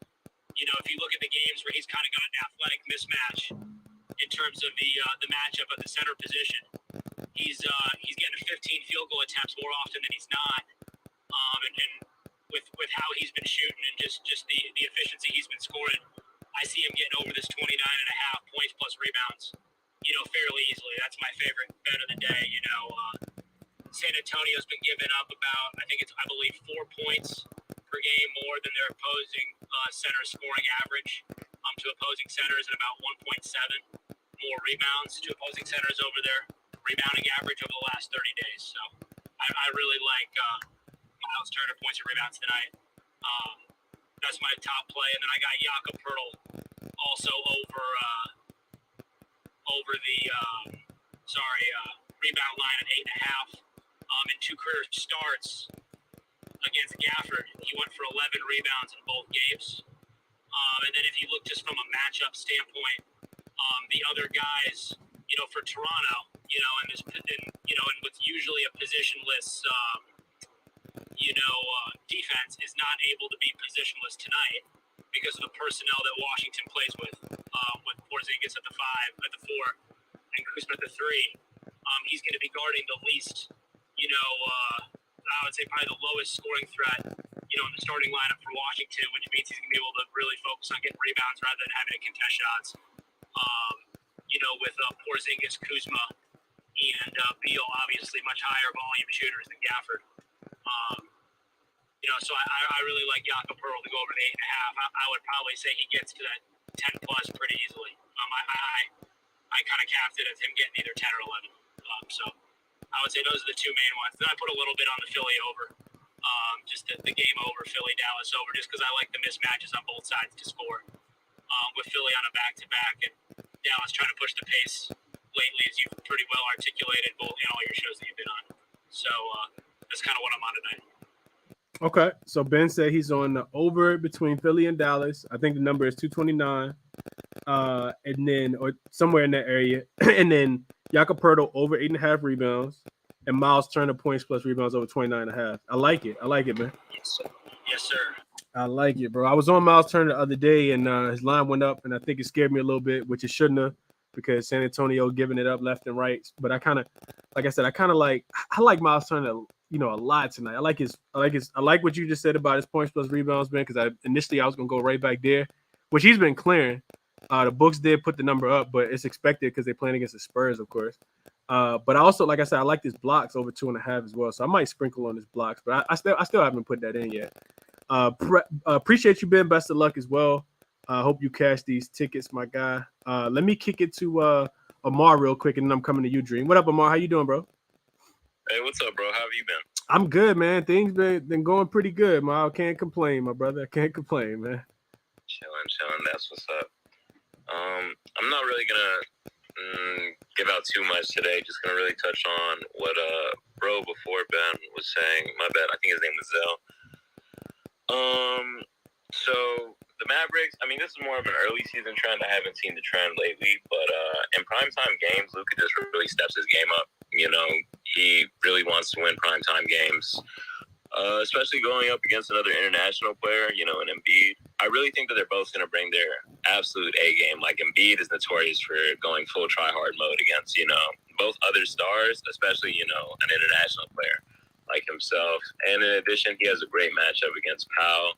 If you look at the games where he's kind of got an athletic mismatch in terms of the matchup at the center position, he's getting 15 field goal attempts more often than he's not. And with how he's been shooting and just the efficiency he's been scoring, I see him getting over this 29.5 points plus rebounds, fairly easily. That's my favorite bet of the day. San Antonio's been giving up about, I believe 4 points per game more than their opposing center scoring average to opposing centers, and about 1.7 more rebounds to opposing centers over their rebounding average over the last 30 days. So I really like Miles Turner points and rebounds tonight. That's my top play. And then I got Jakob Pertl also over the rebound line at 8.5. In 2 career starts against Gafford, he went for 11 rebounds in both games. And then if you look just from a matchup standpoint, the other guys, for Toronto, and with usually a positionless, defense is not able to be positionless tonight because of the personnel that Washington plays with Porzingis at the 5, at the 4, and Kuzma at the 3. He's going to be guarding the least, I would say probably the lowest scoring threat, in the starting lineup for Washington, which means he's going to be able to really focus on getting rebounds rather than having to contest shots. With Porzingis, Kuzma, and Beal, obviously much higher volume shooters than Gafford. So I really like Jakob Pertl to go over the 8.5. I would probably say he gets to that 10 plus pretty easily. I kind of capped it as him getting either 10 or 11. So I would say those are the 2 main ones. Then I put a little bit on the Philly over, just the game over, Philly Dallas over, just because I like the mismatches on both sides to score. With Philly on a back-to-back and Dallas trying to push the pace lately, as you've pretty well articulated both in all your shows that you've been on. So that's kind of what I'm on tonight. Okay, so Ben said he's on the over between Philly and Dallas. I think the number is 229, and then or somewhere in that area. And then Jakob Pertl over 8.5 rebounds, and Miles Turner points plus rebounds over 29.5. I like it, man. Yes, sir. Yes, sir. I like it, bro. I was on Miles Turner the other day, and his line went up, and I think it scared me a little bit, which it shouldn't have, because San Antonio giving it up left and right. But I like Miles Turner, a lot tonight. I like what you just said about his points plus rebounds, man, because I was gonna go right back there, which he's been clearing. The books did put the number up, but it's expected because they're playing against the Spurs, of course. But I also, like I said, I like his blocks over 2.5 as well. So I might sprinkle on his blocks, but I still haven't put that in yet. Appreciate you, Ben. Best of luck as well. Hope you cash these tickets, my guy. Let me kick it to Amar real quick, and then I'm coming to you, Dream. What up, Amar? How you doing, bro? Hey, what's up, bro? How have you been? I'm good, man. Things been going pretty good, man. I can't complain, my brother. I can't complain, man. Chilling. That's what's up. I'm not really gonna give out too much today. Just gonna really touch on what bro before Ben was saying. My bad. I think his name was Zell. So the Mavericks, this is more of an early season trend. I haven't seen the trend lately, but in primetime games, Luka just really steps his game up. He really wants to win primetime games, especially going up against another international player, an Embiid. I really think that they're both going to bring their absolute A game. Like, Embiid is notorious for going full try-hard mode against, both other stars, especially, an international player like himself. And in addition, he has a great matchup against Powell.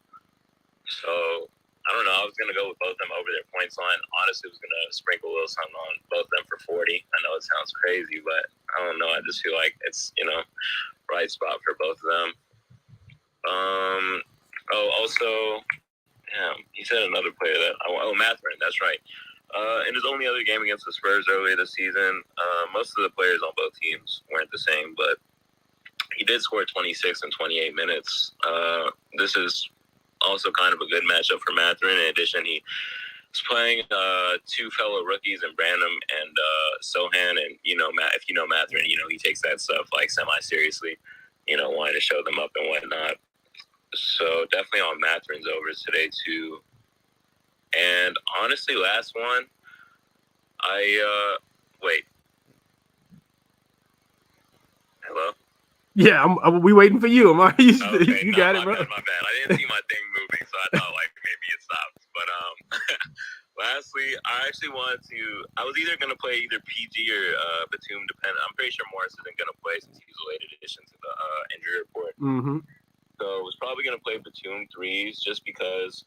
So, I don't know. I was going to go with both of them over their points line. Honestly, I was going to sprinkle a little something on both of them for 40. I know it sounds crazy, but I don't know. I just feel like it's, right spot for both of them. Also, he said another player Mathurin, that's right. In his only other game against the Spurs earlier this season, most of the players on both teams weren't the same, but he did score 26 in 28 minutes. This is also kind of a good matchup for Mathurin. In addition, he playing two fellow rookies in Branham and Sohan, and if you know Matherin, he takes that stuff like semi-seriously, wanting to show them up and whatnot. So definitely on Matherin's overs today too. And honestly, last one, wait. Hello? Yeah, we waiting for you. You got it, bro. My bad. I didn't see my thing moving, so I thought maybe it stopped. But lastly, I actually wanted to. I was either gonna play either PG or Batum, depending. I'm pretty sure Morris isn't gonna play since he's a late addition to the injury report. Mm-hmm. So I was probably gonna play Batum threes just because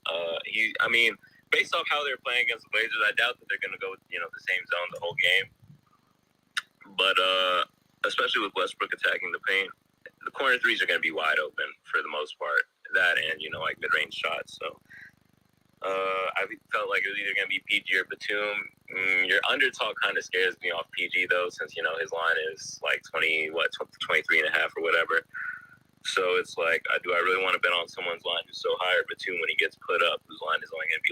based off how they're playing against the Blazers, I doubt that they're gonna go the same zone the whole game. But especially with Westbrook attacking the paint, the corner threes are going to be wide open for the most part. That and, mid-range shots. So I felt like it was either going to be PG or Batum. Your under talk kind of scares me off PG, though, since, his line is 23 and a half or whatever. So it's like, do I really want to bet on someone's line who's so high, or Batum when he gets put up, whose line is only going to be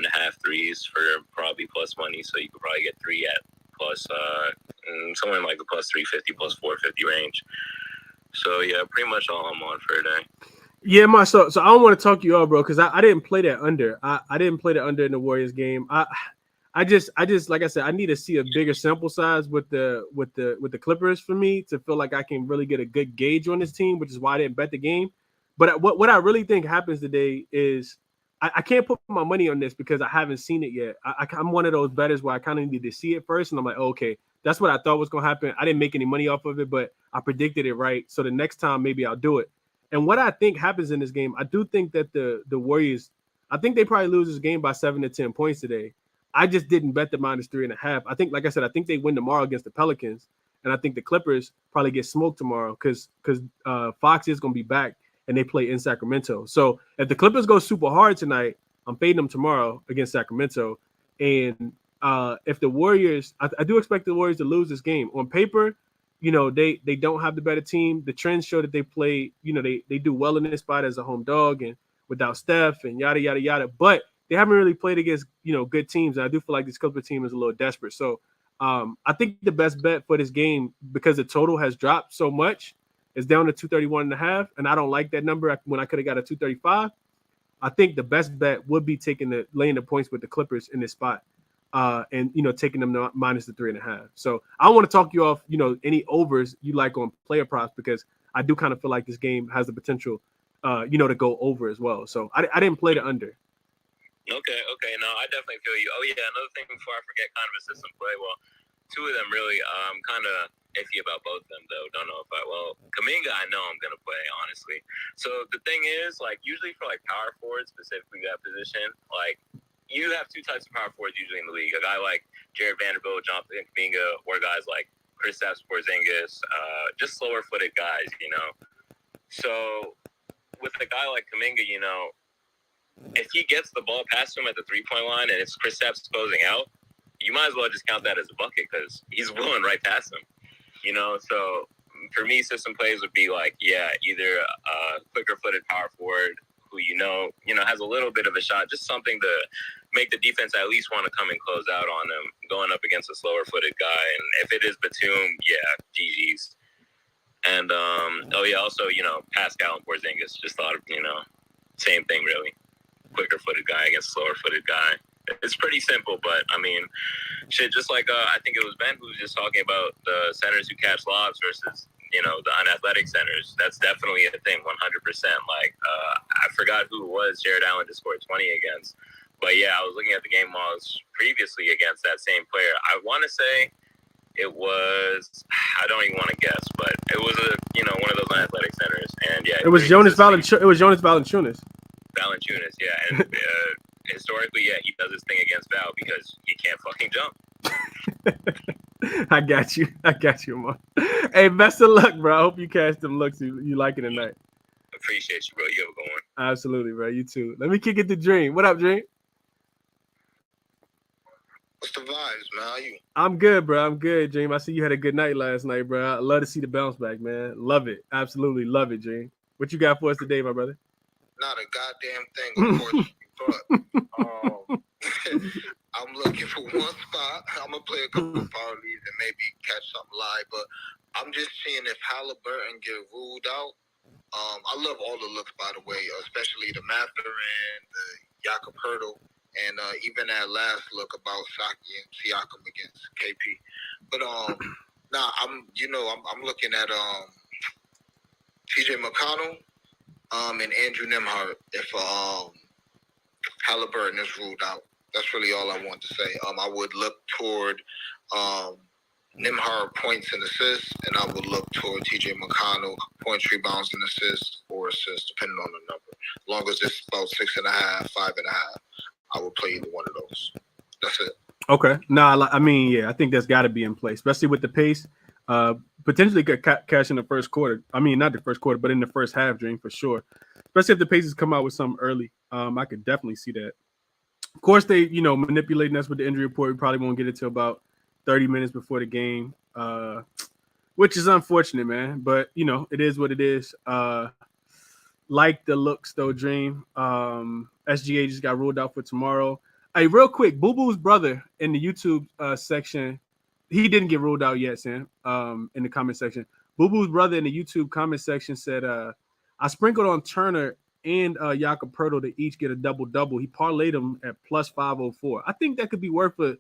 1.5 threes for probably plus money. So you could probably get 3 at plus somewhere in the plus 350, plus 450 range. So yeah, pretty much all I'm on for today. Yeah, so I don't want to talk you up, bro, because I didn't play that under. I didn't play the under in the Warriors game. I just like I said, I need to see a bigger sample size with the Clippers for me to feel like I can really get a good gauge on this team, which is why I didn't bet the game. But what I really think happens today is I can't put my money on this because I haven't seen it yet. I'm one of those bettors where I kind of need to see it first, and I'm like, okay, that's what I thought was going to happen. I didn't make any money off of it, but I predicted it right. So the next time, maybe I'll do it. And what I think happens in this game, I do think that the Warriors, I think they probably lose this game by 7 to 10 points today. I just didn't bet the -3.5. I think, like I said, I think they win tomorrow against the Pelicans, and I think the Clippers probably get smoked tomorrow because Fox is going to be back and they play in Sacramento. So if the Clippers go super hard tonight, I'm fading them tomorrow against Sacramento. And if the Warriors, I do expect the Warriors to lose this game. On paper, they don't have the better team. The trends show that they play, they do well in this spot as a home dog and without Steph and yada, yada, yada. But they haven't really played against, good teams. And I do feel like this Clipper team is a little desperate. So I think the best bet for this game, because the total has dropped so much, is down to 231.5. And I don't like that number when I could have got a 235. I think the best bet would be laying the points with the Clippers in this spot. And taking them to -3.5. So I want to talk you off, any overs you like on player props, because I do kind of feel like this game has the potential, to go over as well. So I didn't play the under. Okay. No, I definitely feel you. Oh yeah, another thing before I forget, kind of a system play. Well, two of them really, I'm kind of iffy about both of them though. Don't know if Kuminga, I know I'm gonna play, honestly. So the thing is, usually for power forwards, specifically that position, you have two types of power forwards usually in the league. A guy like Jared Vanderbilt, Jonathan Kuminga, or guys like Kristaps Porzingis, just slower-footed guys, So with a guy like Kuminga, if he gets the ball past him at the three-point line and it's Kristaps closing out, you might as well just count that as a bucket because he's going right past him, So for me, system plays would be either a quicker-footed power forward who has a little bit of a shot, just something to make the defense at least want to come and close out on him, going up against a slower-footed guy. And if it is Batum, GG's. And, also, Pascal and Porzingis, just thought of, same thing, really. Quicker-footed guy against a slower-footed guy. It's pretty simple, but, just like I think it was Ben who was just talking about the centers who catch lobs versus the unathletic centers. That's definitely a thing, 100%. I forgot who it was Jared Allen just scored 20 against. But, yeah, I was looking at the game logs previously against that same player. I want to say it was – I don't even want to guess, but it was one of those unathletic centers. And, yeah. It was Jonas Valanciunas. Valanciunas, yeah. And historically, yeah, he does his thing against Val because he can't fucking jump. I got you, man. Hey, best of luck, bro. I hope you catch them looks. You like it tonight. Appreciate you, bro. You have a good one. Absolutely, bro. You too. Let me kick it to Dream. What up, Dream? What's the vibes, man? How you? I'm good, bro. I'm good, Dream. I see you had a good night last night, bro. I love to see the bounce back, man. Love it. Absolutely love it, Dream. What you got for us today, my brother? Not a goddamn thing, of course. I'm looking for one spot. I'm gonna play a couple of power leagues and maybe catch something live. But I'm just seeing if Halliburton get ruled out. I love all the looks, by the way, especially the Mathurin, the Jakob Hurdle, and even that last look about Saki and Siakam against KP. But I'm looking at TJ McConnell and Andrew Nembhard if Halliburton is ruled out. That's really all I want to say. I would look toward Nembhard points and assists, and I would look toward TJ McConnell points, rebounds, and assists, or assists, depending on the number. As long as it's about 6.5, 5.5, I would play either one of those. That's it. Okay. No, I mean, yeah, I think that's got to be in place, especially with the pace. Potentially could cash in the first quarter. I mean, not the first quarter, but in the first half, Dream, for sure. Especially if the Pacers come out with something early. I could definitely see that. Of course, they, manipulating us with the injury report. We probably won't get it till about 30 minutes before the game, which is unfortunate, man. But, it is what it is. Like the looks, though, Dream. SGA just got ruled out for tomorrow. Hey, real quick, Boo Boo's brother in the YouTube section, he didn't get ruled out yet, Sam, in the comment section. Boo Boo's brother in the YouTube comment section said, I sprinkled on Turner and Jakob Poeltl to each get a double-double. He parlayed them at plus 504. I think that could be worth a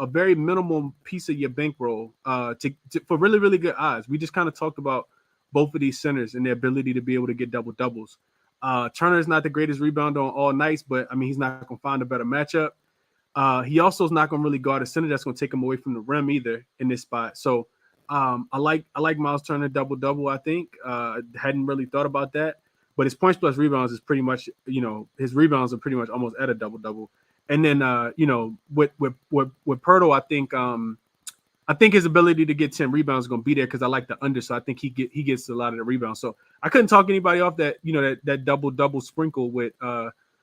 very minimum piece of your bankroll for really, really good odds. We just kind of talked about both of these centers and their ability to be able to get double-doubles. Turner is not the greatest rebounder on all nights, but, I mean, he's not going to find a better matchup. He also is not going to really guard a center that's going to take him away from the rim either in this spot. So I like Miles Turner double-double, I think. Hadn't really thought about that. But his points plus rebounds is pretty much, his rebounds are pretty much almost at a double-double. And then, with Poeltl, I think his ability to get 10 rebounds is going to be there because I like the under. So I think he gets a lot of the rebounds. So I couldn't talk anybody off that, that double-double sprinkle with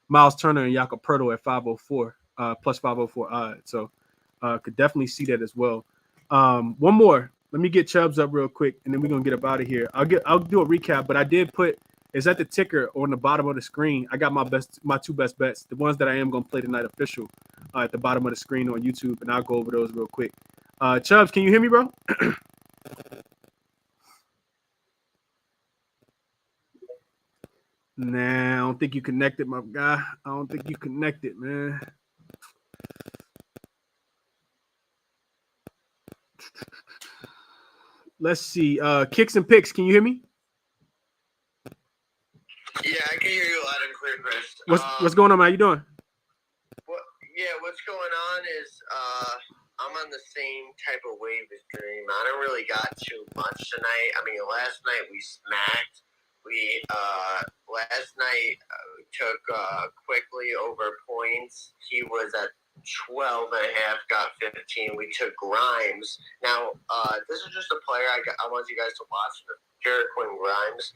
Miles Turner and Jakob Poeltl at 504, plus 504 odds. So could definitely see that as well. One more. Let me get Chubbs up real quick, and then we're going to get up out of here. I'll do a recap, but I did put – it's at the ticker on the bottom of the screen. I got my two best bets, the ones that I am going to play tonight official at the bottom of the screen on YouTube, and I'll go over those real quick. Chubbs, can you hear me, bro? Nah, I don't think you connected, my guy. I don't think you connected, man. Let's see. Kicks and picks. Can you hear me? Yeah, I can hear you loud and clear, Chris. What's going on, man? How you doing? What's going on is I'm on the same type of wave as Dream. I don't really got too much tonight. I mean, last night we smacked. Last night took quickly over points. He was at 12 and a half, got 15. We took Grimes. Now, this is just a player I want you guys to watch, Jared Quinn Grimes.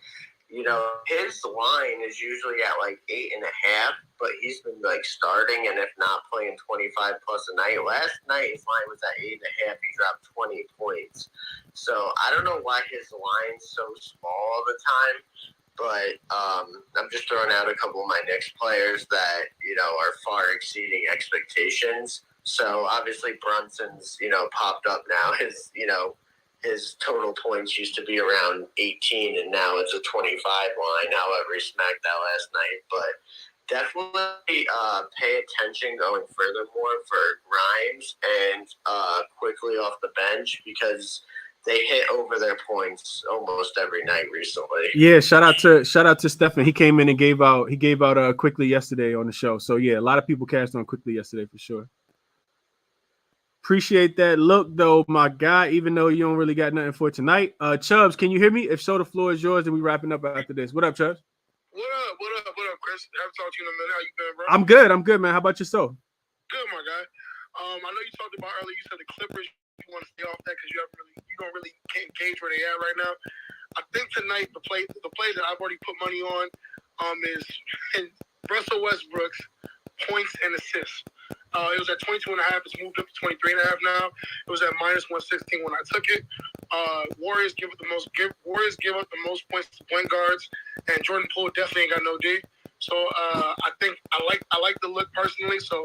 His line is usually at like 8.5, but he's been like starting and if not playing 25 plus a night. Last night his line was at 8.5. He dropped 20 points. So I don't know why his line's so small all the time, but I'm just throwing out a couple of my Knicks players that are far exceeding expectations. So obviously Brunson's popped up now. His total points used to be around 18, and now it's a 25 line. However, he smacked that last night. But definitely pay attention going furthermore for Grimes and quickly off the bench because they hit over their points almost every night recently. Yeah, shout out to Stephen. He came in and gave out quickly yesterday on the show. So yeah, a lot of people cashed on quickly yesterday for sure. Appreciate that look, though, my guy, even though you don't really got nothing for tonight. Chubbs, can you hear me? If so, the floor is yours, and we wrapping up after this. What up, Chubbs? What up, Chris? I haven't talked to you in a minute. How you been, bro? I'm good, man. How about yourself? Good, my guy. I know you talked about earlier, you said the Clippers, you want to stay off that because can't gauge where they at right now. I think tonight, the play that I've already put money on is Russell Westbrook's points and assists. It was at 22.5. It's moved up to 23.5 now. It was at minus 116 when I took it. Warriors give up the most points to point guards, and Jordan Poole definitely ain't got no D. So I think I like the look personally. So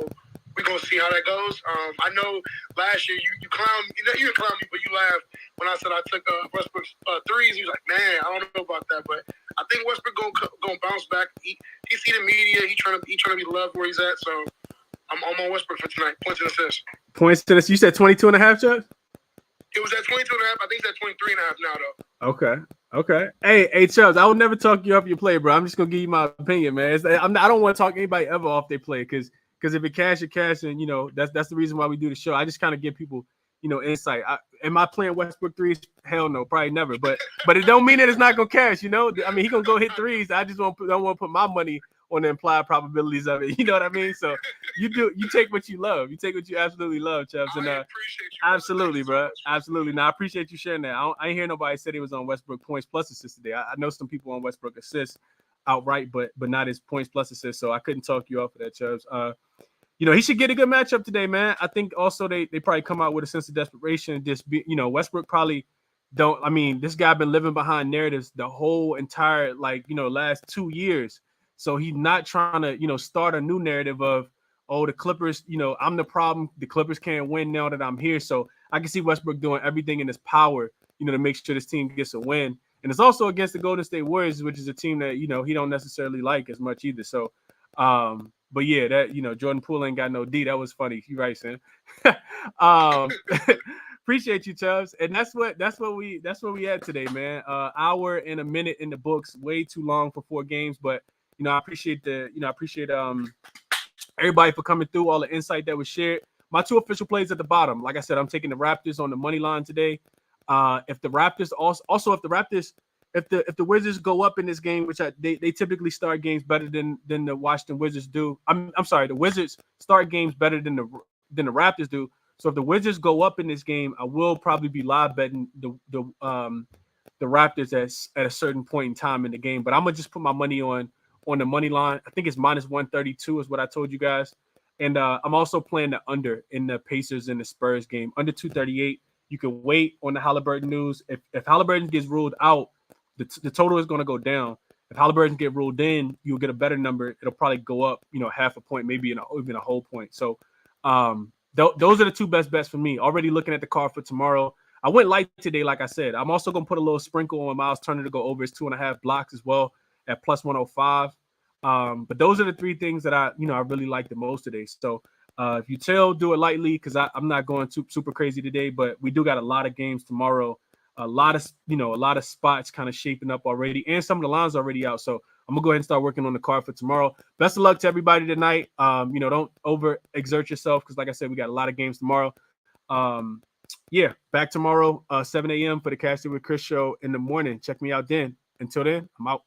we're gonna see how that goes. I know last year you clowned you didn't clown me, but you laughed when I said I took Westbrook's threes. He was like, man, I don't know about that, but I think Westbrook gonna bounce back. He see the media. He trying to be loved where he's at. So I'm on Westbrook for tonight. Points and assists. Points to this. You said 22 and a half, Chuck? It was at 22 and a half. I think it's at 23 and a half now, though. Okay. Hey, Chubbs, I will never talk you off your play, bro. I'm just gonna give you my opinion, man. I don't want to talk anybody ever off their play because if it cash, it cash, and that's the reason why we do the show. I just kind of give people insight. Am I playing Westbrook threes? Hell no, probably never. But it don't mean that it's not gonna cash. I mean, he gonna go hit threes. I just don't want to put my money on the implied probabilities of it. You know what I mean? So you take what you love. You take what you absolutely love, Chubbs. And appreciate you. absolutely, bro. So Absolutely. Now I appreciate you sharing that. I ain't hear nobody say it was on Westbrook points plus assists today. I know some people on Westbrook assists outright, but not his points plus assists. So I couldn't talk you off of that, Chubbs. He should get a good matchup today, man. I think also they probably come out with a sense of desperation. Just be, Westbrook probably don't. I mean, this guy been living behind narratives the whole entire last 2 years. So he's not trying to start a new narrative of, oh, the Clippers, I'm the problem. The Clippers can't win now that I'm here. So I can see Westbrook doing everything in his power, to make sure this team gets a win. And it's also against the Golden State Warriors, which is a team that he don't necessarily like as much either. So. But yeah, that Jordan Poole ain't got no D. That was funny. You're right, Sam. Appreciate you, Chubbs. And that's what we had today, man. Hour and a minute in the books, way too long for 4 games. But I appreciate everybody for coming through, all the insight that was shared. My 2 official plays at the bottom. Like I said, I'm taking the Raptors on the money line today. If the Raptors if the Wizards go up in this game, which they typically start games better than the Washington Wizards do. I'm sorry, the Wizards start games better than the Raptors do. So if the Wizards go up in this game, I will probably be live betting the Raptors at a certain point in time in the game. But I'm gonna just put my money on the money line. I think it's minus 132 is what I told you guys. And I'm also playing the under in the Pacers and the Spurs game, under 238. You can wait on the Halliburton news. If Halliburton gets ruled out, the total is going to go down. If Halliburton get ruled in, you'll get a better number. It'll probably go up, half a point, maybe even a whole point. So those are the 2 best bets for me. Already looking at the card for tomorrow. I went light today, like I said. I'm also going to put a little sprinkle on Miles Turner to go over his 2.5 blocks as well at plus 105. But those are the 3 things that I really like the most today. So if you do it lightly because I'm not going super crazy today, but we do got a lot of games tomorrow. A lot of spots kind of shaping up already, and some of the lines already out. So I'm gonna go ahead and start working on the card for tomorrow. Best of luck to everybody tonight. Don't over exert yourself because, like I said, we got a lot of games tomorrow. Back tomorrow, 7 a.m. for the Casting with Chris show in the morning. Check me out then. Until then, I'm out.